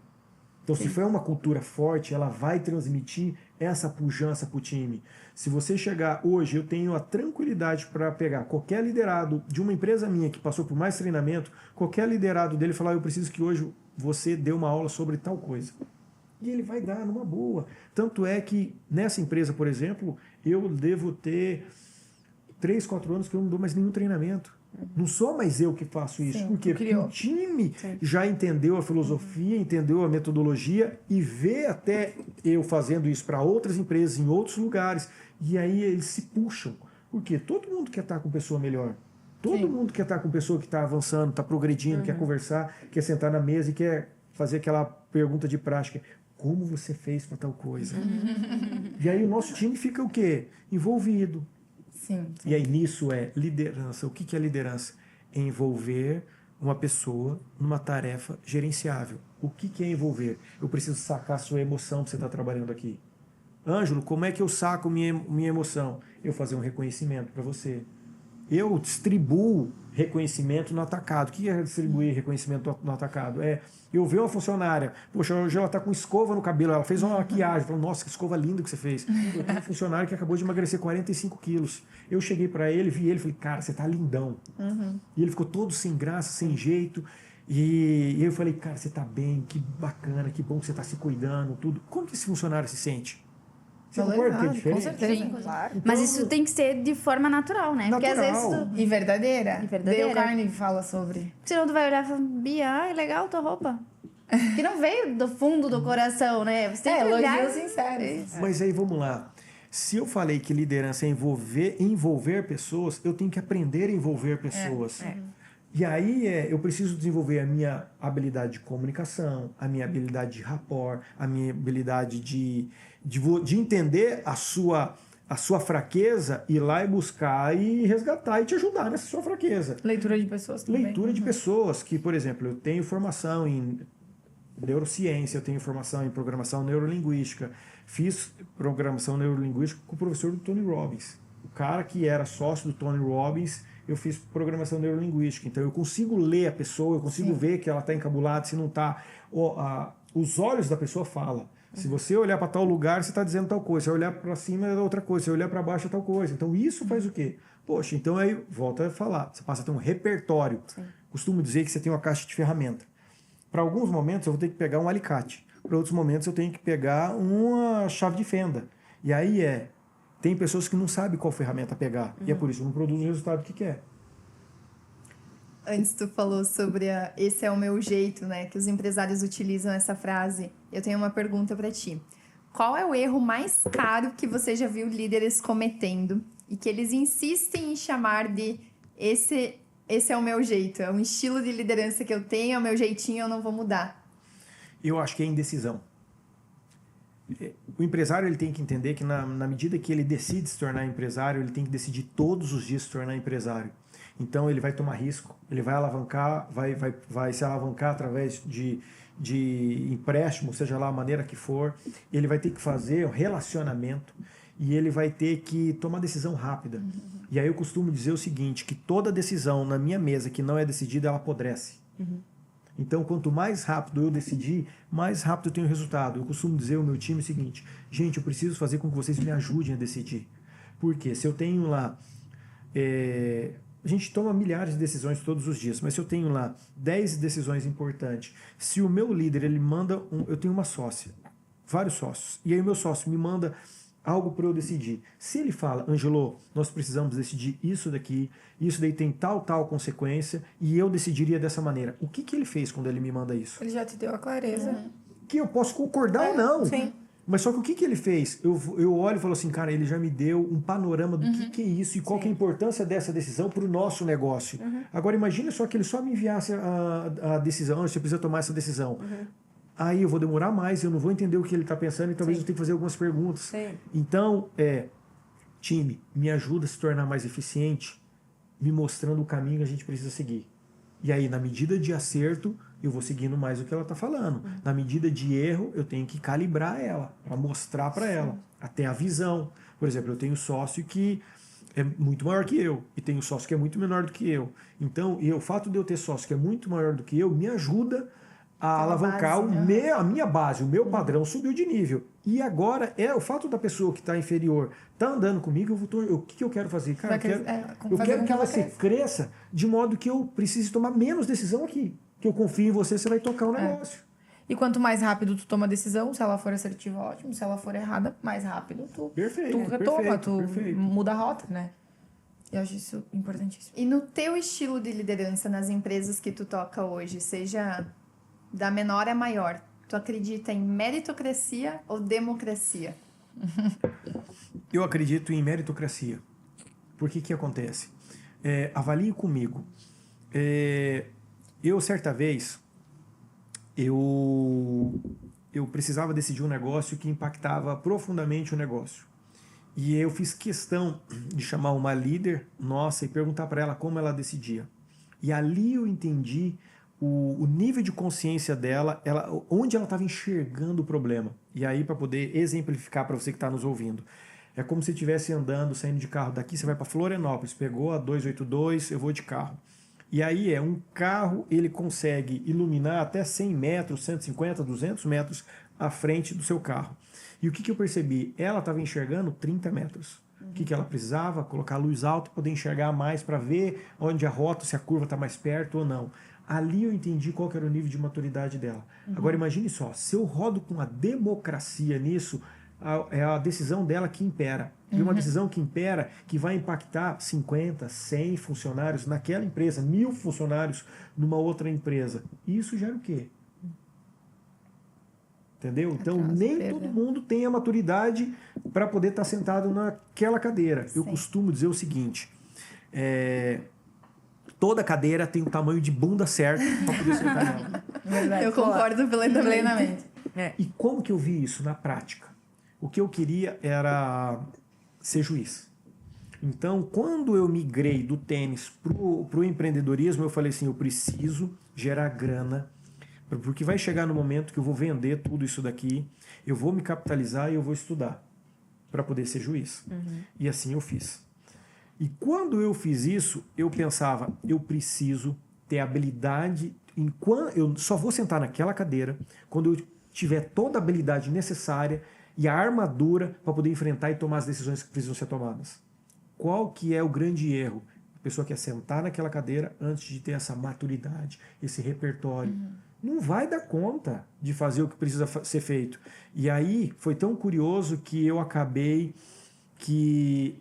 Então, se for uma cultura forte, ela vai transmitir essa pujança para o time. Se você chegar hoje, eu tenho a tranquilidade para pegar qualquer liderado de uma empresa minha que passou por mais treinamento, qualquer liderado dele falar, eu preciso que hoje você dê uma aula sobre tal coisa. E ele vai dar numa boa. Tanto é que nessa empresa, por exemplo, eu devo ter 3, 4 anos que eu não dou mais nenhum treinamento. Não sou mais eu que faço isso. Sim, Por quê? tu Porque criou. o time já entendeu a filosofia, entendeu a metodologia e vê até eu fazendo isso para outras empresas em outros lugares. E aí eles se puxam. Porque todo mundo quer estar com pessoa melhor. Todo mundo quer estar com pessoa que está avançando, está progredindo, quer conversar, quer sentar na mesa e quer fazer aquela pergunta de prática. Como você fez para tal coisa? E aí o nosso time fica o quê? Envolvido. Sim. E aí nisso é liderança. O que é liderança? É envolver uma pessoa numa tarefa gerenciável. O que é envolver? Eu preciso sacar a sua emoção para você estar trabalhando aqui. Ângelo, como é que eu saco minha emoção? Eu fazer um reconhecimento para você. Eu distribuo reconhecimento no atacado. O que é distribuir reconhecimento no atacado? É eu ver uma funcionária, poxa, hoje ela está com escova no cabelo, ela fez uma maquiagem, falou, nossa, que escova linda que você fez. Eu tenho um funcionário que acabou de emagrecer 45 quilos. Eu cheguei para ele, vi ele, falei, cara, você tá lindão. E ele ficou todo sem graça, sem jeito. E eu falei, cara, você tá bem, que bacana, que bom que você tá se cuidando, tudo. Como que esse funcionário se sente? Você concorda que é diferente? Com certeza. Sim. Claro. Mas isso tem que ser de forma natural, né? Porque às vezes Natural. tu... E verdadeira. E verdadeira. Dale Carnegie fala sobre. Senão tu vai olhar e falar, Bia, ai, legal tua roupa. Que não veio do fundo do coração, né? Você tem que olhar... Elogios sinceros. Mas aí vamos lá. Se eu falei que liderança é envolver pessoas, eu tenho que aprender a envolver pessoas. E aí eu preciso desenvolver a minha habilidade de comunicação, a minha habilidade de rapport, a minha habilidade de entender a sua fraqueza, ir lá e buscar e resgatar e te ajudar nessa sua fraqueza. Leitura de pessoas também. Leitura de pessoas que, por exemplo, eu tenho formação em neurociência, eu tenho formação em programação neurolinguística, fiz programação neurolinguística com o professor do Tony Robbins. O cara que era sócio do Tony Robbins, eu fiz programação neurolinguística. Então eu consigo ler a pessoa, eu consigo ver que ela está encabulada, se não está. Os olhos da pessoa falam. Se você olhar para tal lugar, você está dizendo tal coisa. Se olhar para cima é outra coisa. Se olhar para baixo é tal coisa. Então isso faz o quê? Poxa, então aí volta a falar. Você passa a ter um repertório. Costumo dizer que você tem uma caixa de ferramenta. Para alguns momentos eu vou ter que pegar um alicate. Para outros momentos eu tenho que pegar uma chave de fenda. E aí tem pessoas que não sabem qual ferramenta pegar. E é por isso que não produz o resultado que quer. Antes tu falou sobre esse é o meu jeito, né? Que os empresários utilizam essa frase. Eu tenho uma pergunta para ti. Qual é o erro mais caro que você já viu líderes cometendo e que eles insistem em chamar de esse é o meu jeito, é um estilo de liderança que eu tenho, é o meu jeitinho, eu não vou mudar? Eu acho que é indecisão. O empresário ele tem que entender que na medida que ele decide se tornar empresário, ele tem que decidir todos os dias se tornar empresário. Então ele vai tomar risco, ele vai alavancar, vai se alavancar através de empréstimo, seja lá a maneira que for. Ele vai ter que fazer um relacionamento e ele vai ter que tomar decisão rápida. E aí eu costumo dizer o seguinte, que toda decisão na minha mesa que não é decidida, ela apodrece. Então, quanto mais rápido eu decidir, mais rápido eu tenho resultado. Eu costumo dizer ao meu time o seguinte, gente, eu preciso fazer com que vocês me ajudem a decidir. Porque se eu tenho lá... a gente toma milhares de decisões todos os dias, mas se eu tenho lá 10 decisões importantes, se o meu líder, ele manda... eu tenho uma sócia, vários sócios, e aí o meu sócio me manda algo para eu decidir. Se ele fala, Ângelo, nós precisamos decidir isso daqui, isso daí tem tal consequência, e eu decidiria dessa maneira. O que ele fez quando ele me manda isso? Ele já te deu a clareza. Que eu posso concordar ou não. Sim. Mas só que o que ele fez? Eu olho e falo assim, cara, ele já me deu um panorama do que é isso e qual que é a importância dessa decisão para o nosso negócio. Agora, imagina só que ele só me enviasse a decisão, você precisa tomar essa decisão. Aí eu vou demorar mais, eu não vou entender o que ele está pensando e talvez eu tenha que fazer algumas perguntas. Sim. Então, time, me ajuda a se tornar mais eficiente, me mostrando o caminho que a gente precisa seguir. E aí, na medida de acerto, eu vou seguindo mais o que ela está falando. Na medida de erro, eu tenho que calibrar ela, para mostrar para ela. Até a visão. Por exemplo, eu tenho sócio que é muito maior que eu, e tenho sócio que é muito menor do que eu. Então, o fato de eu ter sócio que é muito maior do que eu, me ajuda a alavancar a minha base, o meu padrão subiu de nível. E agora, o fato da pessoa que está inferior tá andando comigo, o que eu quero fazer? Cara, eu quero que ela se cresça de modo que eu precise tomar menos decisão aqui. Que eu confio em você, você vai tocar o negócio. E quanto mais rápido tu toma a decisão, se ela for assertiva, ótimo. Se ela for errada, mais rápido tu retoma, tu muda a rota, né? E eu acho isso importantíssimo. E no teu estilo de liderança nas empresas que tu toca hoje, seja da menor a maior, tu acredita em meritocracia ou democracia? Eu acredito em meritocracia. Por que acontece? Avalie comigo. Eu, certa vez, eu precisava decidir um negócio que impactava profundamente o negócio. E eu fiz questão de chamar uma líder nossa e perguntar para ela como ela decidia. E ali eu entendi o nível de consciência dela, onde ela estava enxergando o problema. E aí, para poder exemplificar para você que está nos ouvindo, é como se estivesse andando, saindo de carro daqui, você vai para Florianópolis, pegou a 282, eu vou de carro. E aí um carro, ele consegue iluminar até 100 metros, 150, 200 metros à frente do seu carro. E o que eu percebi? Ela estava enxergando 30 metros. O que ela precisava? Colocar a luz alta, poder enxergar mais para ver onde a rota, se a curva está mais perto ou não. Ali eu entendi qual que era o nível de maturidade dela. Agora imagine só, se eu rodo com a democracia nisso, é a decisão dela que impera. E uma decisão que impera, que vai impactar 50, 100 funcionários naquela empresa, 1000 funcionários numa outra empresa. E isso gera o quê? Entendeu? Então, nem todo mundo tem a maturidade para poder estar sentado naquela cadeira. Eu costumo dizer o seguinte, toda cadeira tem o tamanho de bunda certo para poder sentar nela. Verdade. Eu concordo plenamente. E como que eu vi isso na prática? O que eu queria era ser juiz. Então, quando eu migrei do tênis para o empreendedorismo, eu falei assim, eu preciso gerar grana, porque vai chegar no momento que eu vou vender tudo isso daqui, eu vou me capitalizar e eu vou estudar para poder ser juiz. E assim eu fiz. E quando eu fiz isso, eu pensava, eu preciso ter habilidade, eu só vou sentar naquela cadeira quando eu tiver toda a habilidade necessária e a armadura para poder enfrentar e tomar as decisões que precisam ser tomadas. Qual que é o grande erro? A pessoa quer sentar naquela cadeira antes de ter essa maturidade, esse repertório. Não vai dar conta de fazer o que precisa ser feito. E aí foi tão curioso que eu acabei que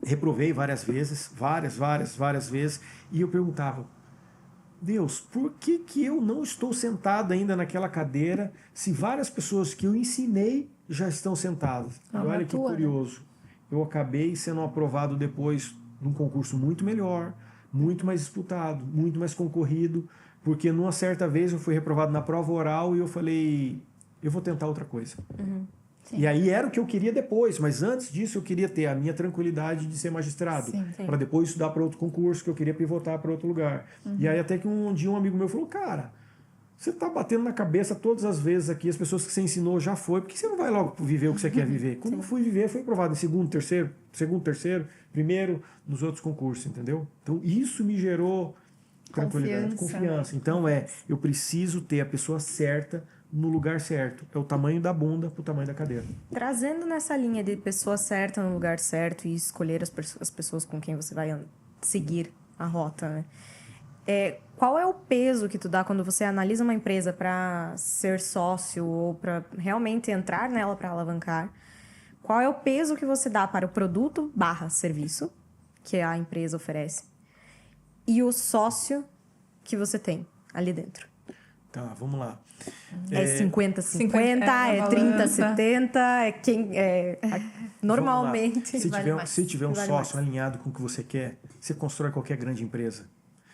reprovei várias vezes, várias vezes, e eu perguntava, Deus, por que eu não estou sentado ainda naquela cadeira se várias pessoas que eu ensinei já estão sentadas? E olha que curioso. Eu acabei sendo aprovado depois num concurso muito melhor, muito mais disputado, muito mais concorrido, porque numa certa vez eu fui reprovado na prova oral e eu falei, eu vou tentar outra coisa. E aí era o que eu queria depois, mas antes disso eu queria ter a minha tranquilidade de ser magistrado, para depois estudar para outro concurso, que eu queria pivotar para outro lugar. E aí até que um dia um amigo meu falou, cara, você tá batendo na cabeça todas as vezes aqui, as pessoas que você ensinou já foi, por que você não vai logo viver o que você quer viver? Quando eu fui viver, fui aprovado em segundo, terceiro, primeiro, nos outros concursos, entendeu? Então isso me gerou tranquilidade, confiança. Então eu preciso ter a pessoa certa no lugar certo. É o tamanho da bunda pro tamanho da cadeira. Trazendo nessa linha de pessoa certa no lugar certo e escolher as pessoas com quem você vai seguir a rota, né? Qual é o peso que tu dá quando você analisa uma empresa para ser sócio ou para realmente entrar nela para alavancar? Qual é o peso que você dá para o produto / serviço que a empresa oferece e o sócio que você tem ali dentro? Tá, vamos lá. É 50-50, é 30-70, normalmente. Se tiver um sócio alinhado com o que você quer, você constrói qualquer grande empresa.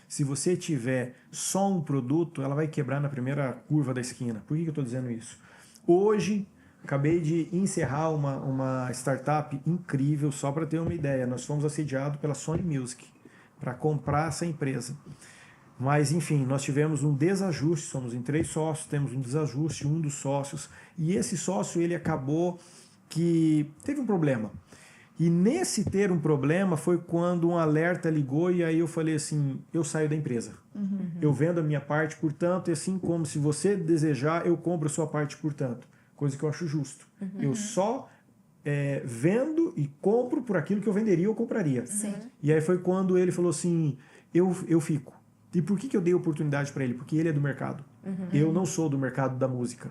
Se você tiver só um produto, ela vai quebrar na primeira curva da esquina. Por que eu estou dizendo isso? Hoje, acabei de encerrar uma startup incrível, só para ter uma ideia. Nós fomos assediados pela Sony Music para comprar essa empresa. Mas, enfim, nós tivemos um desajuste, somos em 3 sócios, temos um desajuste, um dos sócios, e esse sócio, ele acabou que teve um problema. E nesse ter um problema foi quando um alerta ligou e aí eu falei assim, eu saio da empresa. Eu vendo a minha parte, portanto, e assim como se você desejar, eu compro a sua parte, portanto. Coisa que eu acho justo. Eu só vendo e compro por aquilo que eu venderia ou compraria. E aí foi quando ele falou assim, eu fico. E por que eu dei oportunidade para ele? Porque ele é do mercado. Eu não sou do mercado da música.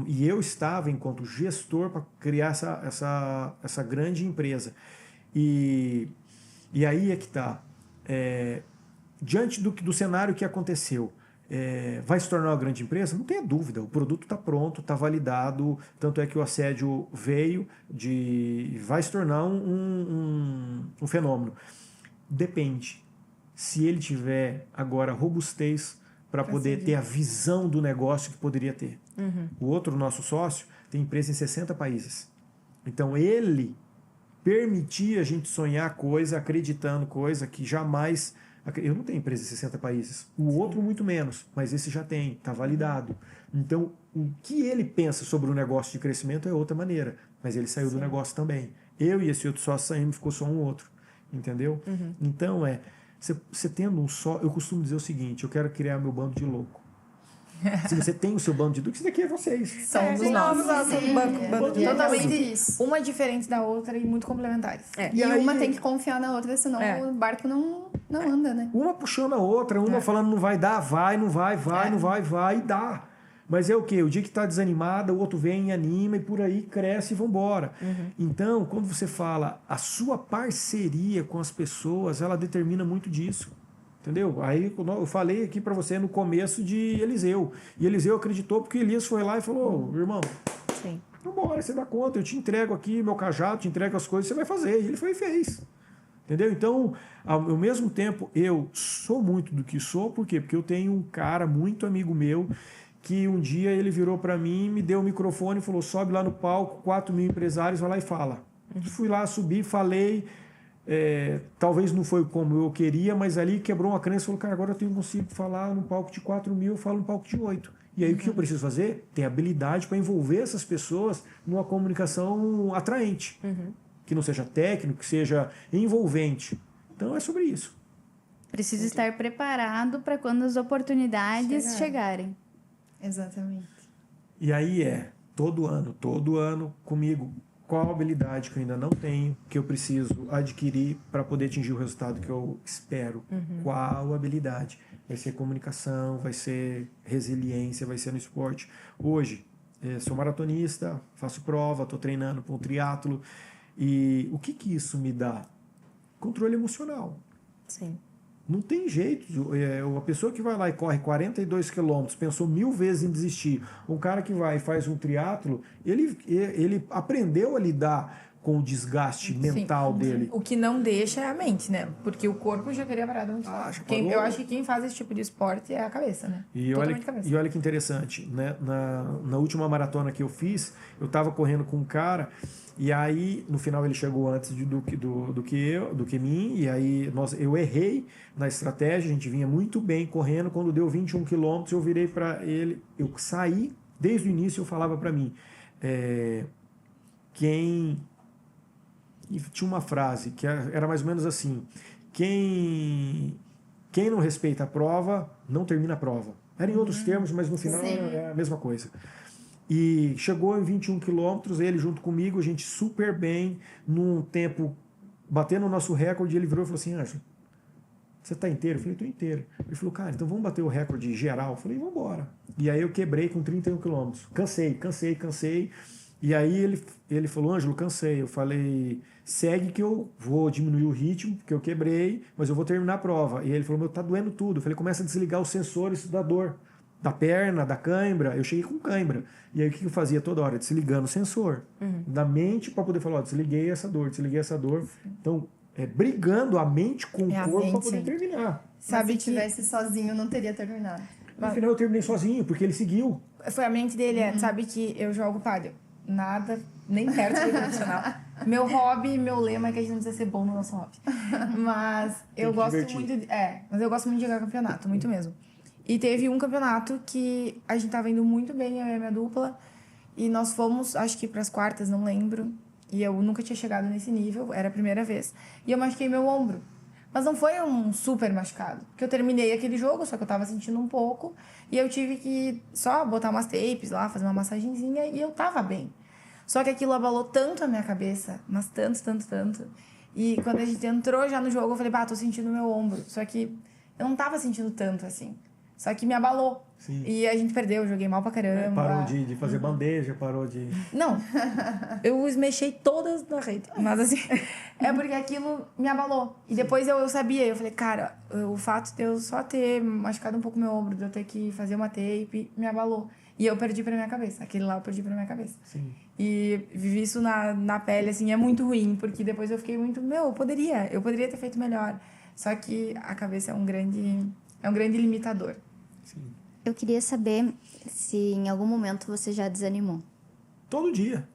E eu estava, enquanto gestor, para criar essa grande empresa. E E aí é que tá. Diante do cenário que aconteceu, vai se tornar uma grande empresa? Não tenha dúvida, o produto está pronto, está validado, tanto é que o assédio veio, vai se tornar um fenômeno. Depende. Se ele tiver agora robustez para poder ter a visão do negócio que poderia ter. O outro, nosso sócio, tem empresa em 60 países. Então ele permitia a gente sonhar coisa, acreditando coisa que jamais... Eu não tenho empresa em 60 países. O outro muito menos, mas esse já tem, está validado. Então, o que ele pensa sobre o negócio de crescimento é outra maneira, mas ele saiu do negócio também. Eu e esse outro sócio saímos, ficou só um outro, entendeu? Então, você tendo um só... Eu costumo dizer o seguinte, eu quero criar meu bando de louco. Se você tem o seu bando de louco, isso daqui é vocês. Somos nós. Bando de Totalmente isso. Uma diferente da outra e muito complementares. E uma tem que confiar na outra, senão o barco não anda, né? Uma puxando a outra, uma falando não vai dar, vai, não vai, não vai, e dá. Mas é o quê? O dia que está desanimada, o outro vem e anima e por aí cresce e vambora. Então, quando você fala a sua parceria com as pessoas, ela determina muito disso. Entendeu? Aí eu falei aqui para você no começo de Eliseu. E Eliseu acreditou porque Elias foi lá e falou, irmão, vambora, você dá conta, eu te entrego aqui meu cajado, te entrego as coisas, você vai fazer. E ele foi e fez. Entendeu? Então, ao mesmo tempo, eu sou muito do que sou, por quê? Porque eu tenho um cara muito amigo meu que um dia ele virou para mim, me deu o microfone e falou, sobe lá no palco, 4.000 empresários, vai lá e fala. Fui lá, subi, falei, talvez não foi como eu queria, mas ali quebrou uma crença, falou, cara, agora eu consigo falar no palco de 4.000, eu falo no palco de 8. E aí o que eu preciso fazer? Ter habilidade para envolver essas pessoas numa comunicação atraente. Que não seja técnico, que seja envolvente. Então é sobre isso. Precisa estar preparado para quando as oportunidades chegarem. Exatamente. E aí todo ano comigo, qual habilidade que eu ainda não tenho, que eu preciso adquirir para poder atingir o resultado que eu espero. Qual habilidade? Vai ser comunicação, vai ser resiliência, vai ser no esporte. Hoje, sou maratonista, faço prova, estou treinando para um triatlo. E o que isso me dá? Controle emocional. Sim. Não tem jeito. A pessoa que vai lá e corre 42 quilômetros, pensou 1000 vezes em desistir. Um cara que vai e faz um triatlo, ele aprendeu a lidar com o desgaste mental dele. O que não deixa é a mente, né? Porque o corpo já teria parado muito fácil. Eu acho que quem faz esse tipo de esporte é a cabeça, né? E olha que interessante, né? Na última maratona que eu fiz, eu estava correndo com um cara, e aí no final ele chegou antes do que mim, e aí eu errei na estratégia, a gente vinha muito bem correndo, quando deu 21 quilômetros eu virei para ele, eu saí, desde o início eu falava para mim, e tinha uma frase que era mais ou menos assim, quem não respeita a prova, não termina a prova. Era em outros termos, mas no final é a mesma coisa. E chegou em 21 quilômetros, ele junto comigo, a gente super bem, num tempo, batendo o nosso recorde, ele virou e falou assim, Ângelo, você tá inteiro? Eu falei, tô inteiro. Ele falou, cara, então vamos bater o recorde geral? Eu falei, vamos embora. E aí eu quebrei com 31 quilômetros. Cansei. E aí ele falou, Ângelo, cansei. Eu falei, segue que eu vou diminuir o ritmo, porque eu quebrei, mas eu vou terminar a prova. E ele falou, tá doendo tudo. Eu falei, começa a desligar os sensores da dor, da perna, da cãibra. Eu cheguei com cãibra. E aí o que eu fazia toda hora? Desligando o sensor da mente para poder falar, desliguei essa dor. Então, brigando a mente com o corpo para poder terminar. Sabe, se tivesse sozinho, não teria terminado. No final eu terminei sozinho, porque ele seguiu. Foi a mente dele, sabe que eu jogo pádel. Nada, nem perto de profissional. Meu hobby, meu lema é que a gente não precisa ser bom no nosso hobby. Mas eu gosto muito mas eu gosto muito de jogar campeonato, muito mesmo. E teve um campeonato que a gente tava indo muito bem, eu e a minha dupla, e nós fomos, acho que pras quartas, não lembro, e eu nunca tinha chegado nesse nível, era a primeira vez. E eu machuquei meu ombro. Mas não foi um super machucado, porque eu terminei aquele jogo, só que eu tava sentindo um pouco, e eu tive que só botar umas tapes lá, fazer uma massagenzinha, e eu tava bem. Só que aquilo abalou tanto a minha cabeça, mas tanto. E quando a gente entrou já no jogo, eu falei, tô sentindo meu ombro. Só que eu não tava sentindo tanto assim. Só que me abalou. Sim. E a gente perdeu, eu joguei mal pra caramba. Parou de fazer bandeja, parou de... Não, eu esmechei todas na rede. Mas assim, é porque aquilo me abalou. E depois eu sabia, eu falei, cara, o fato de eu só ter machucado um pouco meu ombro, de eu ter que fazer uma tape, me abalou. E eu perdi pra minha cabeça. Aquele lá eu perdi pra minha cabeça. Sim. E vivi isso na pele, assim, é muito ruim, porque depois eu fiquei muito, eu poderia ter feito melhor. Só que a cabeça é um grande limitador. Sim. Eu queria saber se em algum momento você já desanimou. Todo dia.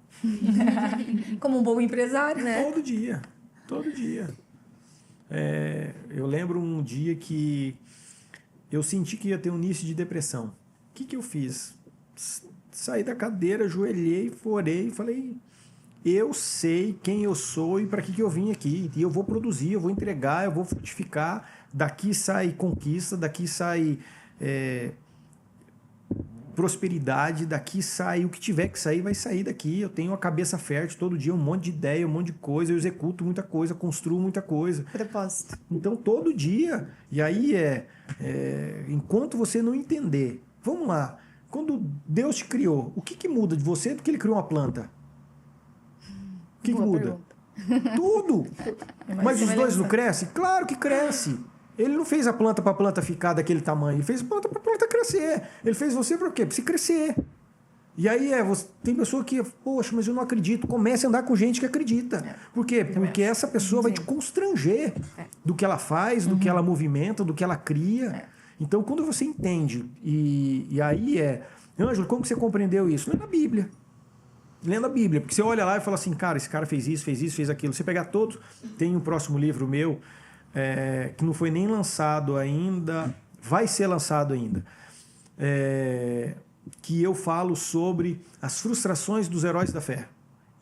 Como um bom empresário, né? Todo dia. Todo dia. Eu lembro um dia que eu senti que ia ter um início de depressão. O que eu fiz? Saí da cadeira, ajoelhei, orei e falei... Eu sei quem eu sou e para que eu vim aqui. E eu vou produzir, eu vou entregar, eu vou frutificar. Daqui sai conquista, daqui sai prosperidade, daqui sai o que tiver que sair, vai sair daqui. Eu tenho a cabeça fértil todo dia, um monte de ideia, um monte de coisa. Eu executo muita coisa, construo muita coisa. Propósito. Então, todo dia. E aí enquanto você não entender... Vamos lá. Quando Deus te criou, o que muda de você do que ele criou uma planta? O que muda? Tudo! Mas os dois não crescem? Claro que cresce. Ele não fez a planta para a planta ficar daquele tamanho. Ele fez a planta para a planta crescer. Ele fez você para quê? Para você crescer. E aí tem pessoa que, poxa, mas eu não acredito. Comece a andar com gente que acredita. Por quê? Porque essa pessoa vai te constranger do que ela faz, do que ela movimenta, do que ela cria. Então, quando você entende, e aí Ângelo, como que você compreendeu isso? Não é na Bíblia. Lendo a Bíblia, porque você olha lá e fala assim, cara, esse cara fez isso, fez aquilo. Você pegar todos, tem um próximo livro meu, que não foi nem lançado ainda, vai ser lançado ainda, que eu falo sobre as frustrações dos heróis da fé.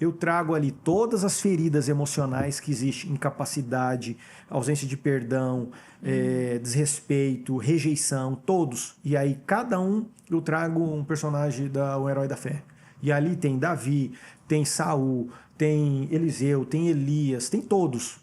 Eu trago ali todas as feridas emocionais que existem, incapacidade, ausência de perdão, desrespeito, rejeição, todos. E aí, cada um, eu trago um personagem, um herói da fé. E ali tem Davi, tem Saul, tem Eliseu, tem Elias, tem todos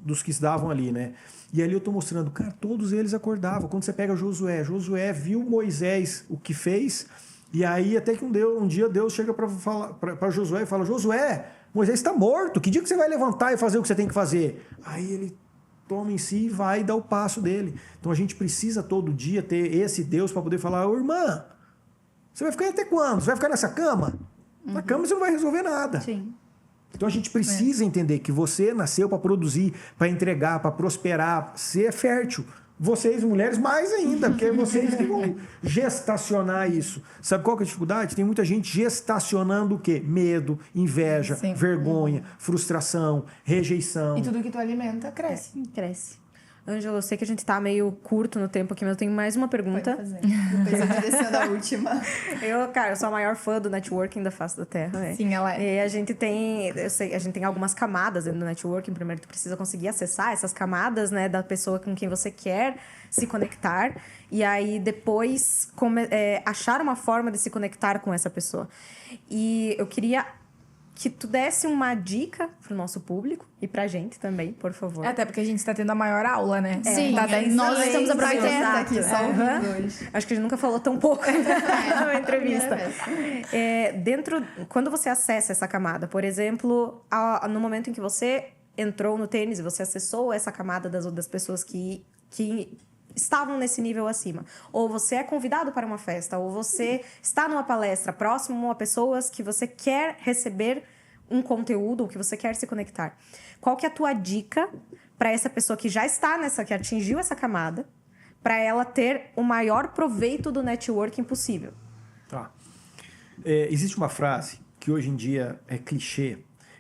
dos que estavam ali, né? E ali eu tô mostrando, cara, todos eles acordavam. Quando você pega Josué viu Moisés o que fez, e aí até que um dia Deus chega para Josué e fala, Josué, Moisés está morto, que dia que você vai levantar e fazer o que você tem que fazer? Aí ele toma em si e vai dar o passo dele. Então a gente precisa todo dia ter esse Deus para poder falar, ô irmã, você vai ficar até quando? Você vai ficar nessa cama? Na cama você não vai resolver nada. Sim. Então a gente precisa entender que você nasceu para produzir, para entregar, para prosperar, ser fértil. Vocês, mulheres, mais ainda, porque vocês que vão gestacionar isso. Sabe qual que é a dificuldade? Tem muita gente gestacionando o quê? Medo, inveja, vergonha, frustração, rejeição. E tudo que tu alimenta cresce. Cresce. Ângela, eu sei que a gente tá meio curto no tempo aqui, mas eu tenho mais uma pergunta. Depois eu direciono a última. Eu sou a maior fã do networking da face da Terra, né? Sim, ela é. E a gente tem algumas camadas dentro do networking. Primeiro, tu precisa conseguir acessar essas camadas, né, da pessoa com quem você quer se conectar. E aí, depois, achar uma forma de se conectar com essa pessoa. E eu queria que tu desse uma dica pro nosso público e pra gente também, por favor. Até porque a gente está tendo a maior aula, né? Sim, Tá dando nós excelente. estamos aproveitando Exato, aqui, só ouvindo hoje. Acho que a gente nunca falou tão pouco na entrevista. Quando você acessa essa camada, por exemplo, no momento em que você entrou no tênis e você acessou essa camada das pessoas que estavam nesse nível acima, ou você é convidado para uma festa, ou você está numa palestra próximo a pessoas que você quer receber um conteúdo, ou que você quer se conectar. Qual que é a tua dica para essa pessoa que já está que atingiu essa camada, para ela ter o maior proveito do networking possível? Tá. Existe uma frase que hoje em dia é clichê,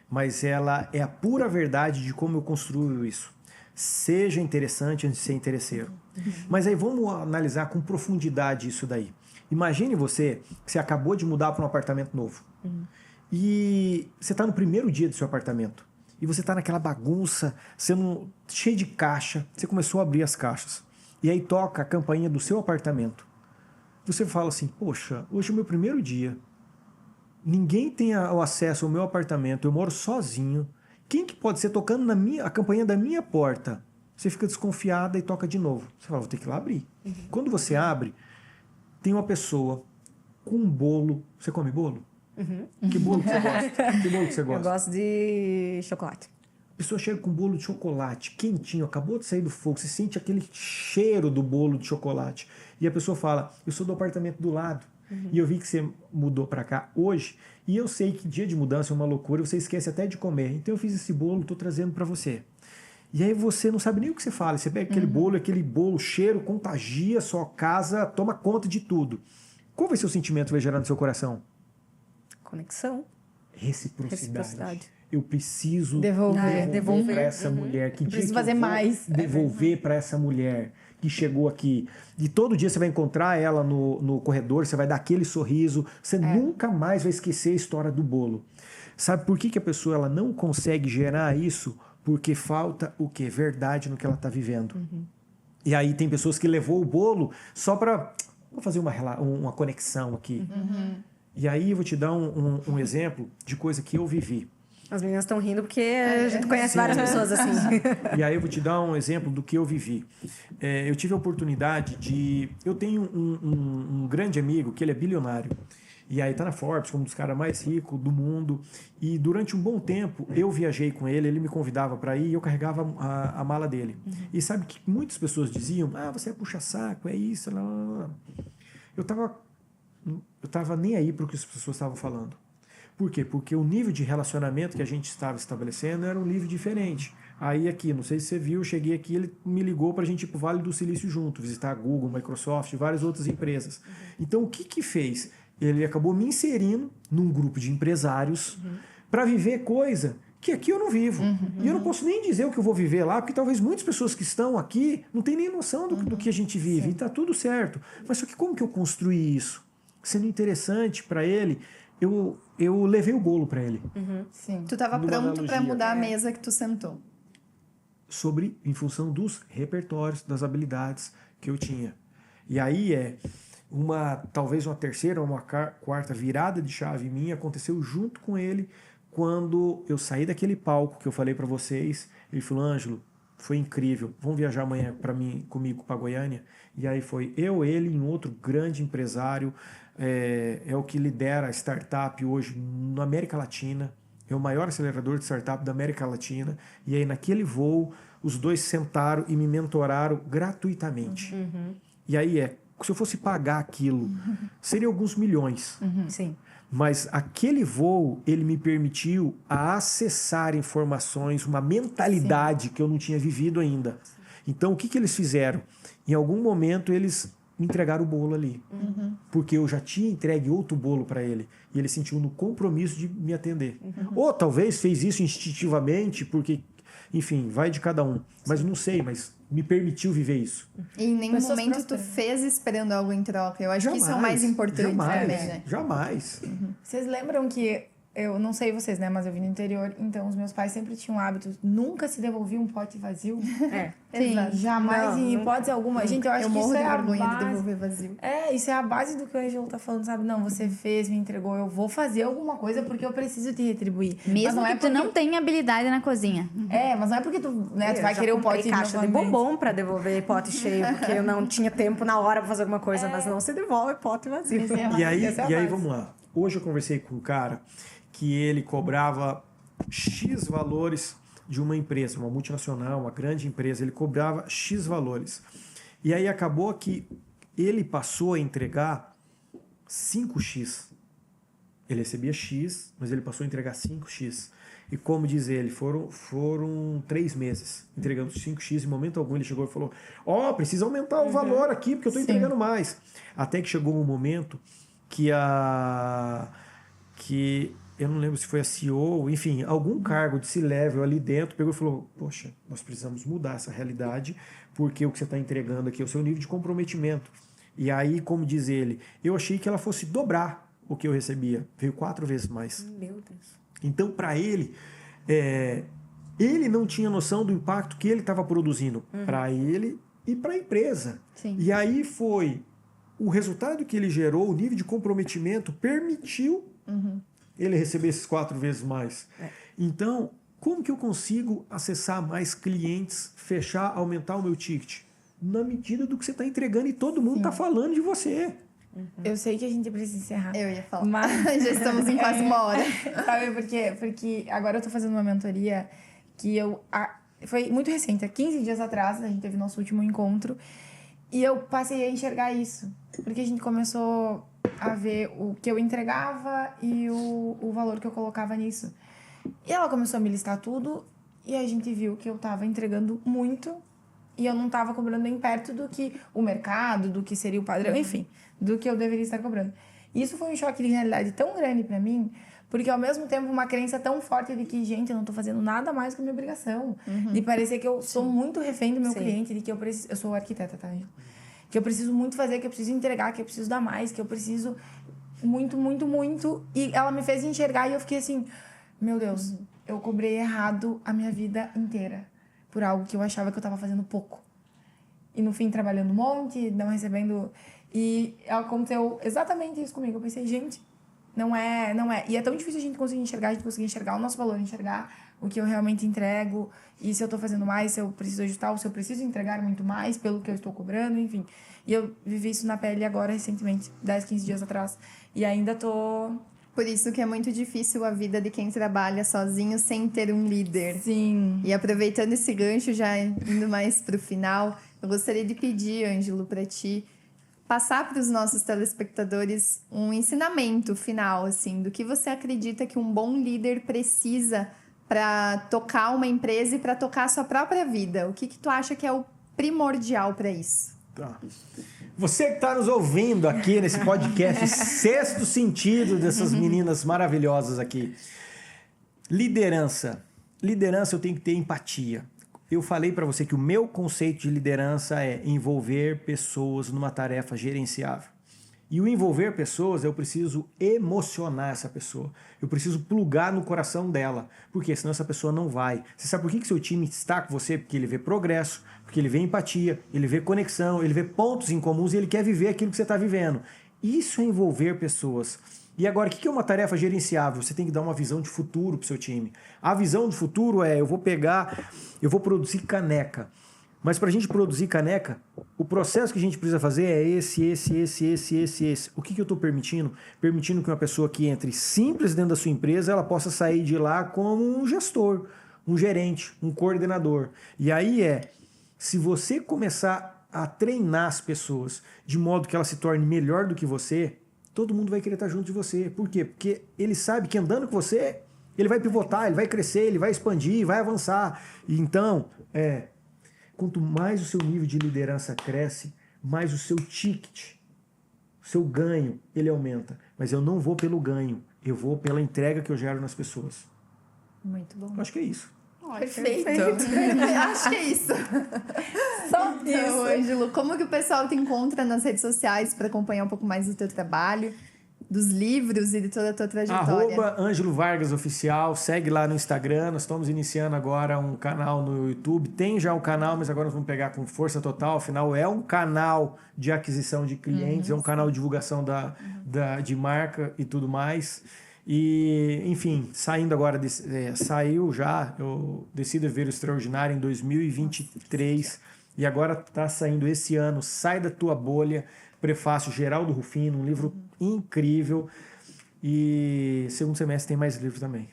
mas ela é a pura verdade de como eu construo isso. Seja interessante antes de ser interesseiro. Mas aí vamos analisar com profundidade isso daí. Imagine você que você acabou de mudar para um apartamento novo. E você está no primeiro dia do seu apartamento. E você está naquela bagunça, cheio de caixa. Você começou a abrir as caixas. E aí toca a campainha do seu apartamento. Você fala assim, poxa, hoje é o meu primeiro dia. Ninguém tem o acesso ao meu apartamento. Eu moro sozinho. Quem que pode ser tocando a campainha da minha porta? você fica desconfiada e toca de novo. Você fala, vou ter que ir lá abrir. Quando você abre, tem uma pessoa com um bolo. Você come bolo? Que bolo que você gosta? Que bolo que você Eu gosta? gosto de chocolate. A pessoa chega com um bolo de chocolate quentinho, acabou de sair do fogo, você sente aquele cheiro do bolo de chocolate. E a pessoa fala, eu sou do apartamento do lado. E eu vi que você mudou pra cá hoje. E eu sei que dia de mudança é uma loucura, você esquece até de comer. Então eu fiz esse bolo, tô trazendo pra você. E aí você não sabe nem o que você fala. Você pega aquele bolo, o cheiro contagia a sua casa, toma conta de tudo. Qual vai ser o sentimento que vai gerar no seu coração? Conexão. Reciprocidade. Eu preciso Devolver. devolver para essa mulher. Que dia Preciso que eu fazer vou mais. Devolver para essa mulher que chegou aqui. E todo dia você vai encontrar ela no corredor, você vai dar aquele sorriso, você nunca mais vai esquecer a história do bolo. Sabe por que a pessoa ela não consegue gerar isso? Porque falta o quê? Verdade no que ela está vivendo. E aí tem pessoas que levou o bolo só para fazer uma conexão aqui. E aí eu vou te dar um exemplo de coisa que eu vivi. As meninas estão rindo porque a gente conhece várias pessoas assim. E aí eu vou te dar um exemplo do que eu vivi. Eu tive a oportunidade de... Eu tenho um grande amigo que ele é bilionário. E aí tá na Forbes como um dos caras mais ricos do mundo. E durante um bom tempo eu viajei com ele, ele me convidava para ir e eu carregava a mala dele. E sabe que muitas pessoas diziam, você é puxa-saco, é isso, lá, lá, lá. Eu tava nem aí pro que as pessoas estavam falando. Por quê? Porque o nível de relacionamento que a gente estava estabelecendo era um nível diferente. Aí aqui, não sei se você viu, eu cheguei aqui, ele me ligou para a gente ir pro Vale do Silício junto, visitar a Google, Microsoft, várias outras empresas. Então, o que fez? Ele acabou me inserindo num grupo de empresários para viver coisa que aqui eu não vivo. E eu não posso nem dizer o que eu vou viver lá, porque talvez muitas pessoas que estão aqui não tenham nem noção do que a gente vive. Sim. E tá tudo certo. Mas só que como que eu construí isso? Sendo interessante para ele, eu levei o bolo para ele. Sim. Tu estava pronto para mudar a mesa que tu sentou. Em função dos repertórios, das habilidades que eu tinha. E aí talvez uma terceira ou uma quarta virada de chave minha aconteceu junto com ele quando eu saí daquele palco que eu falei para vocês. Ele falou, Ângelo, foi incrível, vamos viajar amanhã comigo para Goiânia. E aí foi ele e um outro grande empresário, é o que lidera a startup hoje na América Latina, é o maior acelerador de startup da América Latina. E aí naquele voo, os dois sentaram e me mentoraram gratuitamente. E aí se eu fosse pagar aquilo, seria alguns milhões. Sim. Mas aquele voo, ele me permitiu acessar informações, uma mentalidade que eu não tinha vivido ainda. Então, o que eles fizeram? Em algum momento, eles me entregaram o bolo ali. Porque eu já tinha entregue outro bolo para ele. E ele sentiu no compromisso de me atender. Ou talvez fez isso instintivamente, porque, enfim, vai de cada um. Mas não sei, mas me permitiu viver isso. E em nenhum momento tu fez esperando algo em troca. Eu acho que isso é o mais importante também, né? Jamais. Vocês lembram que, eu não sei vocês, né, mas eu vim do interior, então os meus pais sempre tinham o hábito, nunca se devolvia um pote vazio. Sim. Jamais, em hipótese alguma. Gente, eu acho que isso morro é de a vergonha de base. devolver vazio. Isso é a base do que o Ângelo tá falando, sabe? Não, você fez, me entregou, eu vou fazer alguma coisa porque eu preciso te retribuir. Mesmo que tu não tenha habilidade na cozinha. Mas não é porque tu vai querer o pote caixa de novamente. bombom pra devolver pote cheio, porque eu não tinha tempo na hora pra fazer alguma coisa, mas não se devolve pote vazio. E aí vamos lá. Hoje eu conversei com um cara que ele cobrava X valores de uma empresa, uma multinacional, uma grande empresa, ele cobrava X valores. E aí acabou que ele passou a entregar 5X. Ele recebia X, mas ele passou a entregar 5X. E como diz ele, foram 3 meses entregando 5X. Em momento algum ele chegou e falou, precisa aumentar o valor aqui, porque eu estou entregando mais. Até que chegou um momento que eu não lembro se foi a CEO, enfim, algum cargo de C-level ali dentro, pegou e falou, poxa, nós precisamos mudar essa realidade, porque o que você está entregando aqui é o seu nível de comprometimento. E aí, como diz ele, eu achei que ela fosse dobrar o que eu recebia. Veio 4 vezes mais. Meu Deus. Então, para ele, ele não tinha noção do impacto que ele estava produzindo para ele e para a empresa. Sim. E aí foi o resultado que ele gerou, o nível de comprometimento permitiu ele receber esses 4 vezes mais. Então, Como que eu consigo acessar mais clientes, fechar, aumentar o meu ticket? Na medida do que você está entregando e todo mundo está falando de você. Eu sei que a gente precisa encerrar. Eu ia falar. Mas Já estamos em quase uma hora. sabe por quê? Porque agora eu tô fazendo uma mentoria que foi muito recente, há 15 dias atrás, a gente teve nosso último encontro, e eu passei a enxergar isso. Porque a gente começou a ver o que eu entregava e o valor que eu colocava nisso. E ela começou a me listar tudo, e a gente viu que eu tava entregando muito, e eu não tava cobrando nem perto do que o mercado, do que seria o padrão, enfim, do que eu deveria estar cobrando. E isso foi um choque de realidade tão grande pra mim, porque ao mesmo tempo uma crença tão forte de que, gente, eu não tô fazendo nada mais que a minha obrigação. De parecer que eu sou muito refém do meu cliente, de que eu preciso... Eu sou arquiteta, tá, Ângela? Que eu preciso muito fazer, que eu preciso entregar, que eu preciso dar mais, que eu preciso muito, muito, muito. E ela me fez enxergar e eu fiquei assim, meu Deus, eu cobrei errado a minha vida inteira por algo que eu achava que eu tava fazendo pouco. E no fim, trabalhando um monte, não recebendo... E aconteceu exatamente isso comigo. Eu pensei, gente, não é. E é tão difícil a gente conseguir enxergar o nosso valor, enxergar o que eu realmente entrego, e se eu tô fazendo mais, se eu preciso ajustar, ou se eu preciso entregar muito mais pelo que eu estou cobrando, enfim. E eu vivi isso na pele agora, recentemente, 10, 15 dias atrás. E ainda tô... Por isso que é muito difícil a vida de quem trabalha sozinho sem ter um líder. Sim. E aproveitando esse gancho, já indo mais pro final, eu gostaria de pedir, Ângelo, para ti passar para os nossos telespectadores um ensinamento final, assim, do que você acredita que um bom líder precisa para tocar uma empresa e para tocar a sua própria vida. O que tu acha que é o primordial para isso? Tá. Você que está nos ouvindo aqui nesse podcast, sexto sentido dessas meninas maravilhosas aqui. Liderança. Liderança, eu tenho que ter empatia. Eu falei para você que o meu conceito de liderança é envolver pessoas numa tarefa gerenciável. E o envolver pessoas, eu preciso emocionar essa pessoa. Eu preciso plugar no coração dela. Porque senão essa pessoa não vai. Você sabe por que seu time está com você? Porque ele vê progresso, porque ele vê empatia, ele vê conexão, ele vê pontos em comuns e ele quer viver aquilo que você está vivendo. Isso é envolver pessoas. E agora, o que é uma tarefa gerenciável? Você tem que dar uma visão de futuro para o seu time. A visão de futuro é, eu vou produzir caneca. Mas para a gente produzir caneca, o processo que a gente precisa fazer é esse. O que eu estou permitindo? Permitindo que uma pessoa que entre simples dentro da sua empresa, ela possa sair de lá como um gestor, um gerente, um coordenador. E aí se você começar a treinar as pessoas de modo que ela se torne melhor do que você, todo mundo vai querer estar junto de você. Por quê? Porque ele sabe que andando com você, ele vai pivotar, ele vai crescer, ele vai expandir, vai avançar. E então, quanto mais o seu nível de liderança cresce, mais o seu ticket, o seu ganho, ele aumenta. Mas eu não vou pelo ganho, eu vou pela entrega que eu gero nas pessoas. Muito bom. Eu acho que é isso. Perfeito. Acho que é isso. Então, Ângelo, como que o pessoal te encontra nas redes sociais para acompanhar um pouco mais do teu trabalho, dos livros e de toda a tua trajetória? @Ângelo Vargas Oficial, segue lá no Instagram. Nós estamos iniciando agora um canal no YouTube. Tem já um canal, mas agora nós vamos pegar com força total. Afinal, é um canal de aquisição de clientes, é um canal de divulgação de marca e tudo mais. E, enfim, saindo agora, saiu já, eu Decida Viver o Extraordinário em 2023 e agora está saindo esse ano, Sai da Tua Bolha, prefácio Geraldo Rufino, um livro incrível, e segundo semestre tem mais livros também.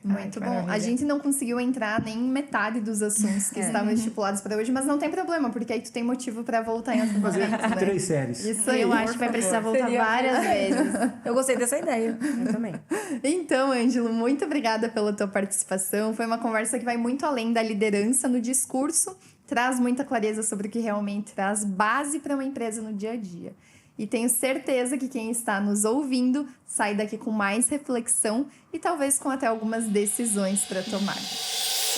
Muito bom. A gente não conseguiu entrar nem em metade dos assuntos que estavam estipulados para hoje, mas não tem problema, porque aí tu tem motivo para voltar em outro momento, né? 3 séries. Isso aí, Eu acho que vai precisar voltar várias vezes. Eu gostei dessa ideia. Eu também. Então, Ângelo, muito obrigada pela tua participação. Foi uma conversa que vai muito além da liderança no discurso, traz muita clareza sobre o que realmente traz base para uma empresa no dia a dia. E tenho certeza que quem está nos ouvindo sai daqui com mais reflexão e talvez com até algumas decisões para tomar.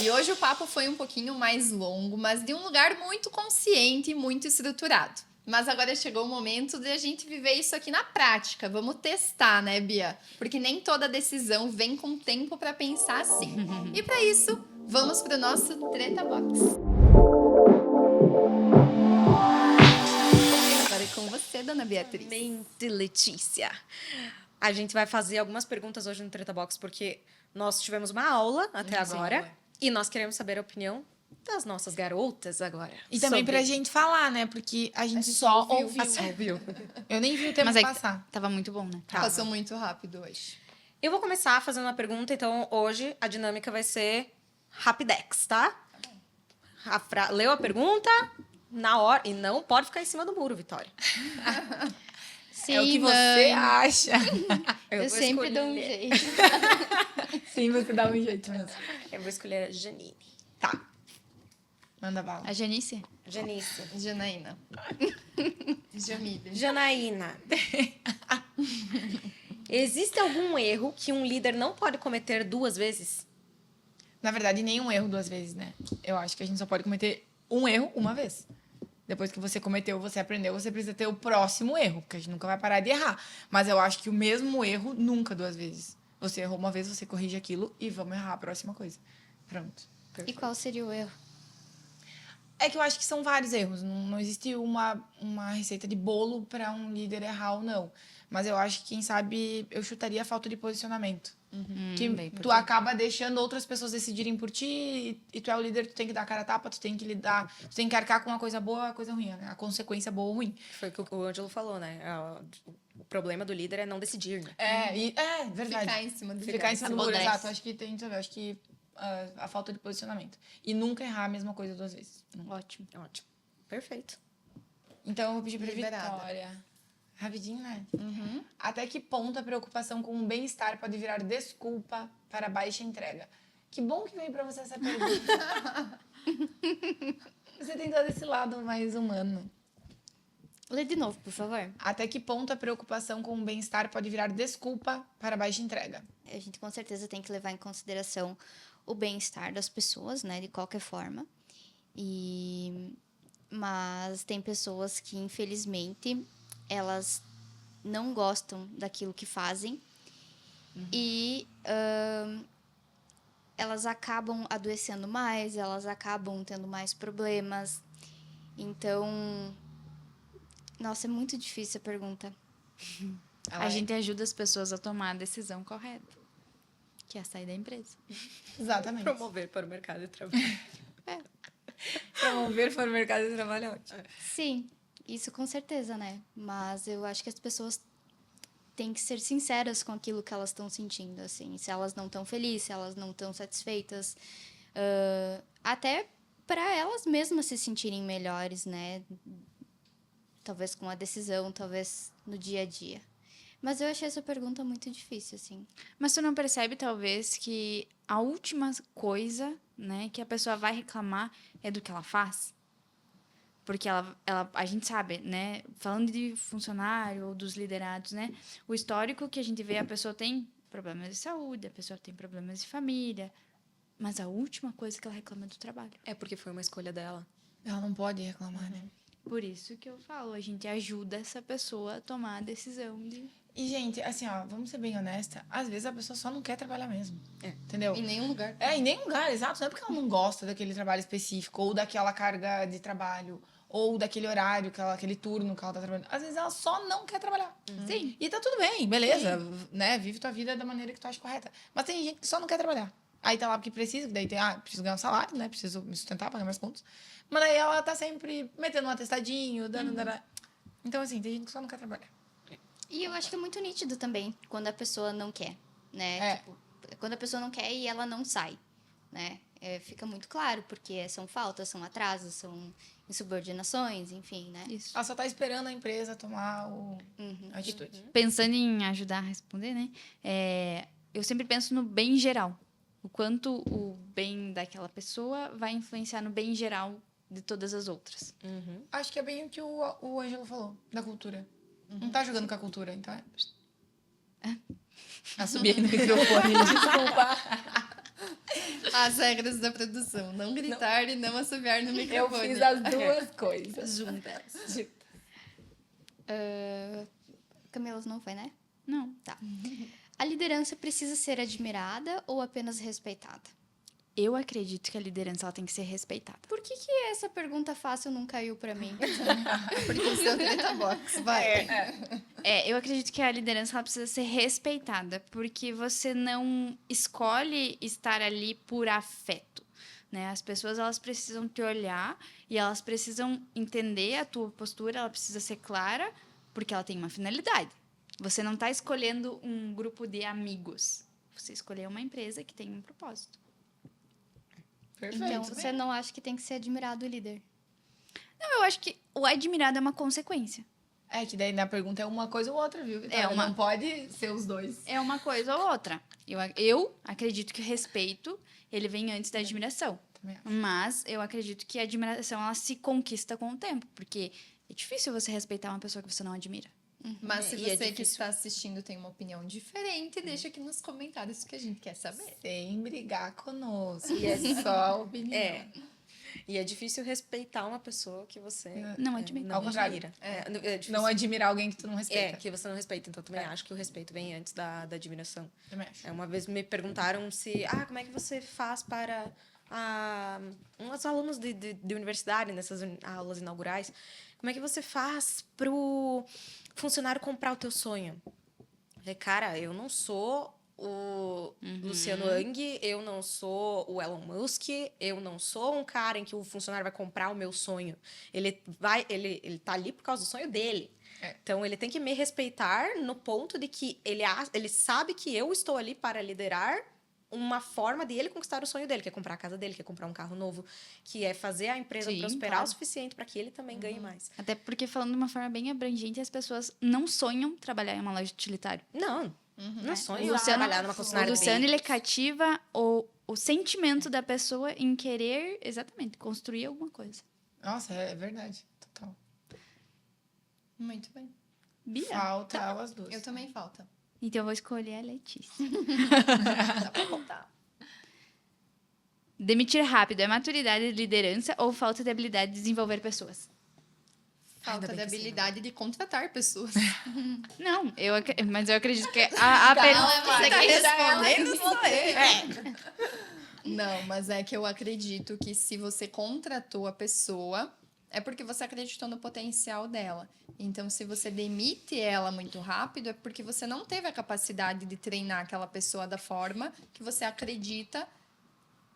E hoje o papo foi um pouquinho mais longo, mas de um lugar muito consciente e muito estruturado. Mas agora chegou o momento de a gente viver isso aqui na prática. Vamos testar, né, Bia? Porque nem toda decisão vem com tempo para pensar assim. E para isso, vamos para o nosso Treta Box. Agora é com você, dona Beatriz. Letícia. A gente vai fazer algumas perguntas hoje no Treta Box, porque Nós tivemos uma aula até Sim. agora e nós queremos saber a opinião das nossas garotas agora. E também sobre- pra gente falar, né? Porque a gente só ouviu. Ah, só ouviu. Eu nem vi o tempo Mas é que passar. tava muito bom, né? Passou muito rápido hoje. Eu vou começar fazendo uma pergunta, então hoje a dinâmica vai ser Rapidex, tá? Leu a pergunta na hora. E não pode ficar em cima do muro, Vitória. Sim, É o que você acha. Eu vou sempre dou um escolher- jeito. Sim, você dá um jeito mesmo. Eu vou escolher a Janine. Tá. Manda bala. A Janice? Janice. Janaína. Jamília. Janaína. Existe algum erro que um líder não pode cometer 2 vezes? Na verdade, nenhum erro 2 vezes, né? Eu acho que a gente só pode cometer um erro uma vez. Depois que você cometeu, você aprendeu, você precisa ter o próximo erro, porque a gente nunca vai parar de errar. Mas eu acho que o mesmo erro nunca 2 vezes. Você errou uma vez, você corrige aquilo e vamos errar a próxima coisa. Pronto. E qual seria o erro? É que eu acho que são vários erros. Não existe uma receita de bolo para um líder errar ou não. Mas eu acho que, quem sabe, eu chutaria a falta de posicionamento. Que bem tu acaba deixando outras pessoas decidirem por ti e tu é o líder, tu tem que dar a cara a tapa, tu tem que lidar, tu tem que arcar com uma coisa boa, uma coisa ruim, né? A consequência boa ou ruim. Foi o que o Ângelo falou, né? O problema do líder é não decidir, né? É verdade. Ficar em cima do Ficar em cima do muro, Modéstia. exato. Acho que tem, acho que a falta de posicionamento. E nunca errar a mesma coisa 2 vezes. Ótimo. Ótimo. Perfeito. Então, eu vou pedir pra Liberada. Vitória. Rapidinho, né? Até que ponto a preocupação com o bem-estar pode virar desculpa para baixa entrega? Que bom que veio pra você essa pergunta. Você tem todo esse lado mais humano. Lê de novo, por favor. Até que ponto a preocupação com o bem-estar pode virar desculpa para baixa entrega? A gente com certeza tem que levar em consideração o bem-estar das pessoas, né, de qualquer forma. Mas tem pessoas que, infelizmente, elas não gostam daquilo que fazem e elas acabam adoecendo mais, elas acabam tendo mais problemas. Então, nossa, é muito difícil a pergunta. A gente ajuda as pessoas a tomar a decisão correta, que é sair da empresa. Exatamente. Promover para o mercado de trabalho. Promover para o mercado de trabalho é ótimo. Sim, isso com certeza, né? Mas eu acho que as pessoas têm que ser sinceras com aquilo que elas estão sentindo, assim. Se elas não estão felizes, se elas não estão satisfeitas. Até para elas mesmas se sentirem melhores, né? Talvez com a decisão, talvez no dia a dia. Mas eu achei essa pergunta muito difícil, assim. Mas tu não percebe, talvez, que a última coisa, né, que a pessoa vai reclamar é do que ela faz? Porque a gente sabe, né, falando de funcionário ou dos liderados, né, o histórico que a gente vê, a pessoa tem problemas de saúde, a pessoa tem problemas de família, mas a última coisa que ela reclama é do trabalho. É porque foi uma escolha dela. Ela não pode reclamar, né? Por isso que eu falo, a gente ajuda essa pessoa a tomar a decisão de... E, gente, assim, ó, vamos ser bem honesta, às vezes a pessoa só não quer trabalhar mesmo. Entendeu? Em nenhum lugar. Em nenhum lugar, exato. Não é porque ela não gosta daquele trabalho específico, ou daquela carga de trabalho, ou daquele horário, aquele turno que ela tá trabalhando. Às vezes ela só não quer trabalhar. Sim. E tá tudo bem, beleza, né? Vive tua vida da maneira que tu acha correta. Mas tem gente que só não quer trabalhar. Aí tá lá porque precisa, daí tem, preciso ganhar um salário, né? Preciso me sustentar, pagar minhas contas. Mas daí ela tá sempre metendo um atestadinho, dando... Então, assim, tem gente que só não quer trabalhar. E eu acho que é muito nítido também quando a pessoa não quer, né? Tipo, quando a pessoa não quer e ela não sai, né? Fica muito claro, porque são faltas, são atrasos, são insubordinações, enfim, né? Isso. Ela só tá esperando a empresa tomar a atitude. Pensando em ajudar a responder, né? Eu sempre penso no bem geral. O quanto o bem daquela pessoa vai influenciar no bem geral de todas as outras. Acho que é bem o que o Ângelo falou, da cultura. Não tá jogando com a cultura, então Subi aí no microfone, desculpa. As regras da produção. Não gritar e não assobiar no microfone. Eu fiz as duas coisas. Juntas. Camilas não foi, né? Não. Tá. A liderança precisa ser admirada ou apenas respeitada? Eu acredito que a liderança ela tem que ser respeitada. Por que essa pergunta fácil não caiu pra mim? Porque o seu treta box, vai. Eu acredito que a liderança ela precisa ser respeitada, porque você não escolhe estar ali por afeto, né? As pessoas elas precisam te olhar e elas precisam entender a tua postura, ela precisa ser clara, porque ela tem uma finalidade. Você não está escolhendo um grupo de amigos, você escolheu uma empresa que tem um propósito. Perfeito. Então, você não acha que tem que ser admirado o líder? Não, eu acho que o admirado é uma consequência. É que daí na pergunta é uma coisa ou outra, viu? Vitória? uma- Não pode ser os dois. É uma coisa ou outra. Eu acredito que o respeito, ele vem antes da admiração. Também acho. Mas eu acredito que a admiração, ela se conquista com o tempo. Porque é difícil você respeitar uma pessoa que você não admira. Mas se E é você que difícil. está assistindo tem uma opinião diferente, deixa aqui nos comentários que a gente quer saber. Sem brigar conosco. E é só a opinião. É. E é difícil respeitar uma pessoa que você Não admira. Ao contrário. admira. É difícil. Não admirar alguém que tu não respeita. Que você não respeita. Então, eu também acho que o respeito vem antes da admiração. Também acho. Uma vez me perguntaram se... como é que você faz para uns alunos de universidade, nessas aulas inaugurais, como é que você faz pro funcionário comprar o teu sonho? Eu falei, cara, eu não sou o Luciano Hang, eu não sou o Elon Musk, eu não sou um cara em que o funcionário vai comprar o meu sonho. Ele tá ali por causa do sonho dele. Então, ele tem que me respeitar no ponto de que ele sabe que eu estou ali para liderar uma forma de ele conquistar o sonho dele, que é comprar a casa dele, que é comprar um carro novo, que é fazer a empresa Sim, prosperar claro. o suficiente para que ele também ganhe mais. Até porque, falando de uma forma bem abrangente, as pessoas não sonham trabalhar em uma loja de utilitário. Não sonho O Luciano- trabalhar numa O concessionária Luciano, ele cativa o sentimento da pessoa em querer, exatamente, construir alguma coisa. Nossa, é verdade. Total. Muito bem. Bia, Falta elas duas. Eu também falta. então eu vou escolher a Letícia. Dá pra contar. Demitir rápido é maturidade de liderança ou falta de habilidade de desenvolver pessoas? Falta de habilidade de contratar pessoas. Não, mas eu acredito que a pergunta... você tá que respondendo, respondendo sou eu. Não, mas é que eu acredito que se você contratou a pessoa, é porque você acreditou no potencial dela. Então, se você demite ela muito rápido, é porque você não teve a capacidade de treinar aquela pessoa da forma que você acredita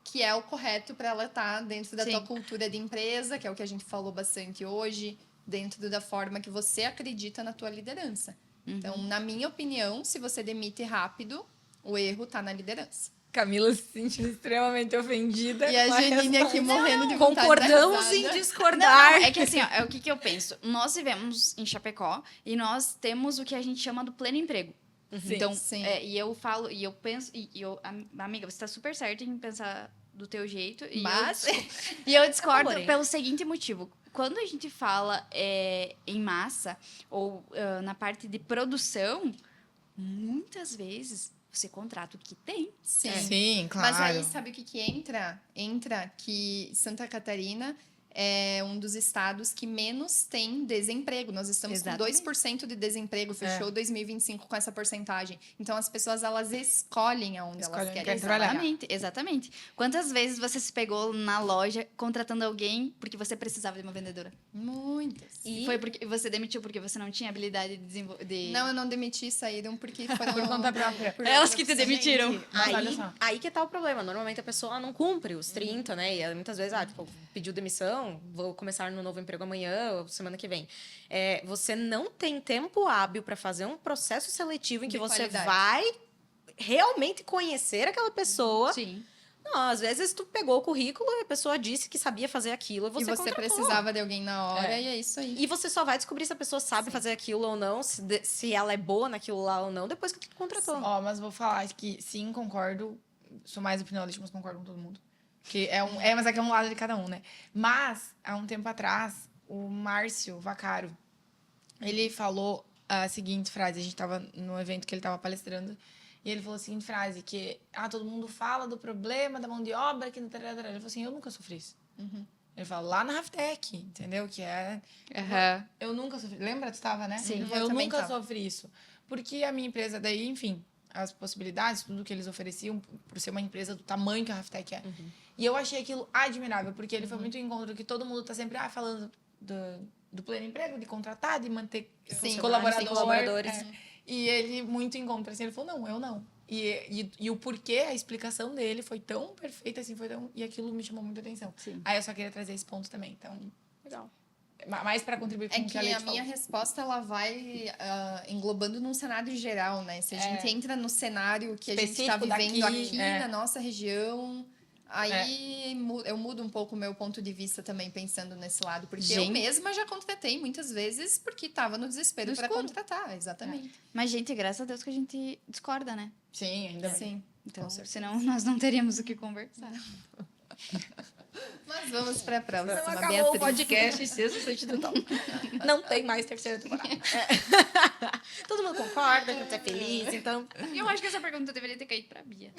que é o correto para ela estar dentro da Sim. tua cultura de empresa, que é o que a gente falou bastante hoje, dentro da forma que você acredita na tua liderança. Então, na minha opinião, se você demite rápido, o erro tá na liderança. Camila se sentindo extremamente ofendida. E a com a Janine resposta. aqui morrendo de vontade Concordamos de em dar risada. discordar. É que assim, ó, é o que eu penso. Nós vivemos em Chapecó e nós temos o que a gente chama do pleno emprego. Então, sim. e eu falo, e eu penso, amiga, você tá super certa em pensar do teu jeito, Mas- e eu discordo Porém. pelo seguinte motivo. Quando a gente fala em massa ou na parte de produção, muitas vezes você contrata o que tem. Sim. Sim, claro. Mas aí, sabe o que que entra? Entra que Santa Catarina é um dos estados que menos tem desemprego. Nós estamos Exatamente. com 2% de desemprego. Fechou 2025 com essa porcentagem. Então, as pessoas, elas escolhem aonde Escolhem elas onde querem querem trabalhar. Exatamente. Quantas vezes você se pegou na loja contratando alguém porque você precisava de uma vendedora? Muitas. E foi porque você demitiu porque você não tinha habilidade de desenvolver. Não, eu não demiti, saíram porque foram... Por conta própria. por Elas outra que te opção. demitiram. Mas olha só. Aí que tá o problema. Normalmente a pessoa não cumpre os 30, né? E muitas vezes, tipo, pediu demissão, vou começar no novo emprego amanhã ou semana que vem. Você não tem tempo hábil para fazer um processo seletivo em que De você qualidade. vai realmente conhecer aquela pessoa. Sim. Não, às vezes tu pegou o currículo e a pessoa disse que sabia fazer aquilo e E você você contratou. precisava de alguém na hora e é isso aí. E você só vai descobrir se a pessoa sabe fazer aquilo ou não, se ela é boa naquilo lá ou não, depois que tu contratou. Ó, mas vou falar que sim, concordo. Sou mais opinolista, mas concordo com todo mundo. Que mas é que é um lado de cada um, né? Mas, há um tempo atrás, o Márcio Vaccaro, ele falou a seguinte frase. A gente tava no evento que ele tava palestrando. E ele falou a seguinte frase, que todo mundo fala do problema da mão de obra, que... Ele falou assim, eu nunca sofri isso. Ele fala, lá na Raftec, entendeu? Que é... Eu nunca sofri. Lembra? Tu tava, né? Sim. Ele falou, Eu eu também nunca tava. sofri isso. Porque a minha empresa daí, enfim, as possibilidades, tudo que eles ofereciam, por ser uma empresa do tamanho que a Raftec é. E eu achei aquilo admirável, porque ele foi muito em conta do que todo mundo tá sempre falando do pleno emprego, de contratar, de manter colaboradores. E ele muito em contra, assim, ele falou, não, eu não. E o porquê, a explicação dele foi tão perfeita, assim, e aquilo me chamou muita atenção. Sim. Aí eu só queria trazer esse ponto também, então... Legal. Mais para contribuir com o que a Leite falou. Minha resposta, ela vai englobando num cenário geral, né? Se a gente entra no cenário que a gente está vivendo aqui, na nossa região... Aí eu mudo um pouco o meu ponto de vista também, pensando nesse lado. Porque eu mesma já contratei muitas vezes porque estava no desespero para contratar. Exatamente. Mas, gente, graças a Deus que a gente discorda, né? Sim, ainda bem. Sim. Então, senão nós não teríamos o que conversar. Mas vamos para a próxima, Então, acabou Beatriz. o podcast Sexto Sentido Tal. Não tem mais terceira temporada. Todo mundo concorda, a gente é feliz, então... Eu acho que essa pergunta deveria ter caído pra Bia.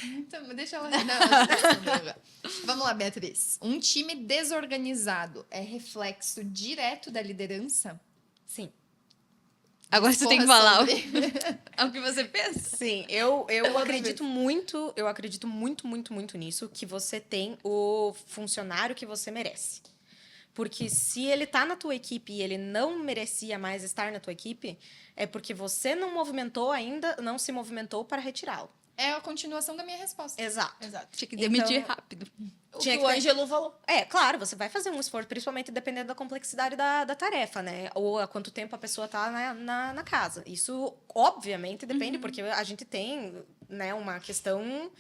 Então, deixa ela... Não. Vamos lá, Beatriz. Um time desorganizado é reflexo direto da liderança? Sim. Agora você tem que Porra, falar sobre- o que você pensa. Sim, eu acredito muito nisso, que você tem o funcionário que você merece. Porque se ele tá na tua equipe e ele não merecia mais estar na tua equipe, é porque você não se movimentou para retirá-lo. É a continuação da minha resposta. Exato. Tinha que demitir Então- rápido. O Tinha que que o ter- Ângelo falou. Claro, você vai fazer um esforço, principalmente dependendo da complexidade da tarefa, né? Ou há quanto tempo a pessoa tá na casa. Isso, obviamente, depende, porque a gente tem, né, uma questão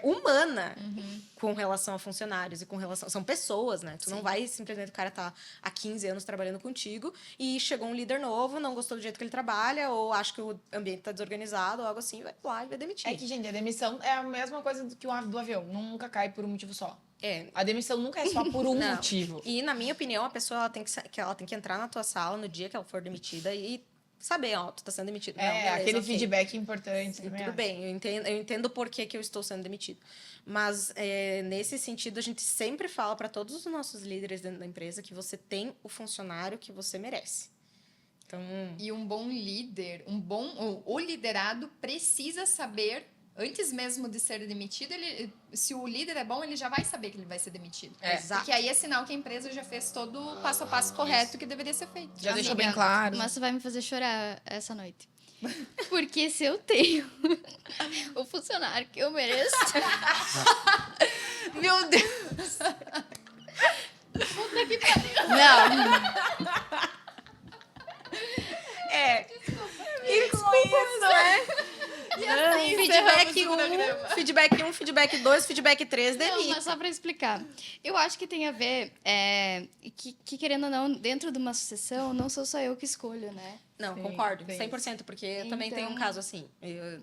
humana com relação a funcionários e com relação... São pessoas, né? Tu não vai simplesmente... O cara tá há 15 anos trabalhando contigo e chegou um líder novo, não gostou do jeito que ele trabalha, ou acha que o ambiente tá desorganizado, ou algo assim, vai lá e vai demitir. É que, gente, a demissão é a mesma coisa que o do avião. Nunca cai por um motivo só. É. A demissão nunca é só por um Não. motivo. E, na minha opinião, a pessoa ela tem que entrar na tua sala no dia que ela for demitida e saber, ó, tu tá sendo demitido. Não, beleza, aquele ok. feedback importante. Tudo também acho. bem, eu entendo por que eu estou sendo demitido. Mas, nesse sentido, a gente sempre fala para todos os nossos líderes dentro da empresa que você tem o funcionário que você merece. Então, E um bom líder, o liderado precisa saber, antes mesmo de ser demitido, se o líder é bom, ele já vai saber que ele vai ser demitido. Exato. Porque aí é sinal que a empresa já fez todo o passo a passo correto que deveria ser feito. Já deixou Amiga, bem claro. Mas você vai me fazer chorar essa noite. Porque se eu tenho o funcionário que eu mereço... Meu Deus! Não, e com isso, feedback 1, feedback 2, feedback 3, não, demite. mas só pra explicar. Eu acho que tem a ver que, querendo ou não, dentro de uma sucessão, não sou só eu que escolho, né? Não, Sim, concordo, tem 100%, porque eu também tenho um Então- caso assim.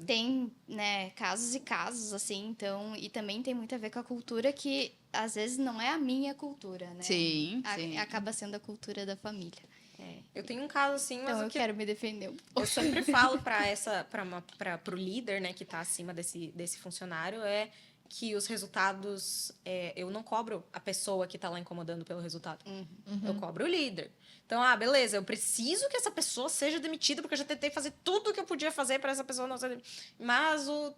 Tem, né, casos e casos, assim, então... E também tem muito a ver com a cultura que, às vezes, não é a minha cultura, né? Sim, Acaba sendo a cultura da família. Eu tenho um caso assim, mas Então, o eu que quero me defender um pouco. eu sempre falo pro líder, né, que tá acima desse funcionário, é que os resultados, eu não cobro a pessoa que tá lá incomodando pelo resultado. Eu cobro o líder. Então, beleza, eu preciso que essa pessoa seja demitida, porque eu já tentei fazer tudo o que eu podia fazer para essa pessoa não ser demitida. Mas o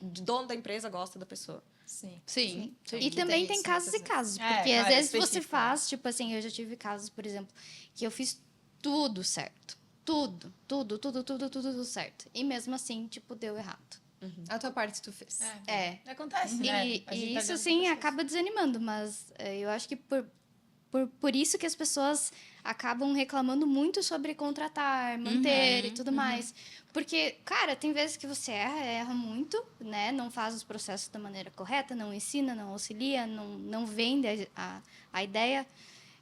dono da empresa gosta da pessoa. Sim. Sim. E também tem casos e casos, porque às vezes você faz, tipo assim, eu já tive casos, por exemplo, que eu fiz tudo certo. Tudo certo. E mesmo assim, tipo, deu errado. A tua parte tu fez. Acontece, E, né? e A gente tá isso, dentro assim, do processo. acaba desanimando, mas eu acho que por isso que as pessoas acabam reclamando muito sobre contratar, manter e tudo mais. Porque, cara, tem vezes que você erra muito, né? Não faz os processos da maneira correta, não ensina, não auxilia, não vende a ideia.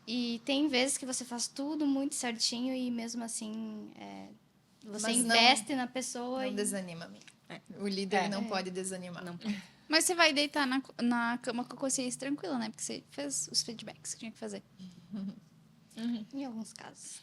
E tem vezes que você faz tudo muito certinho e mesmo assim você Mas não- investe na pessoa Não e... desanima, amiga. O líder não pode desanimar. Não. Mas você vai deitar na cama com a consciência tranquila, né? Porque você fez os feedbacks que tinha que fazer. Em alguns casos.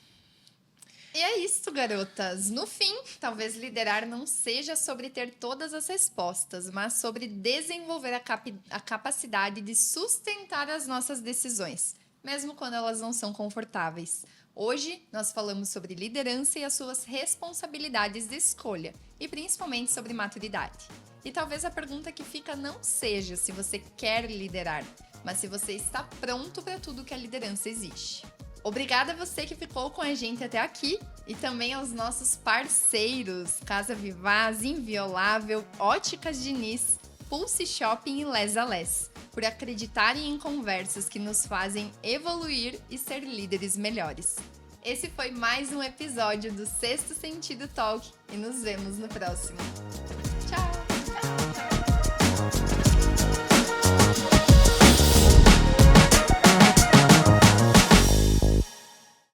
E é isso, garotas. No fim, talvez liderar não seja sobre ter todas as respostas, mas sobre desenvolver a capacidade de sustentar as nossas decisões, mesmo quando elas não são confortáveis. Hoje, nós falamos sobre liderança e as suas responsabilidades de escolha, e principalmente sobre maturidade. E talvez a pergunta que fica não seja se você quer liderar, mas se você está pronto para tudo que a liderança exige. Obrigada a você que ficou com a gente até aqui e também aos nossos parceiros Casa Vivaz, Inviolável, Óticas Diniz, Pulse Shopping e Les a Les, por acreditarem em conversas que nos fazem evoluir e ser líderes melhores. Esse foi mais um episódio do Sexto Sentido Talk e nos vemos no próximo.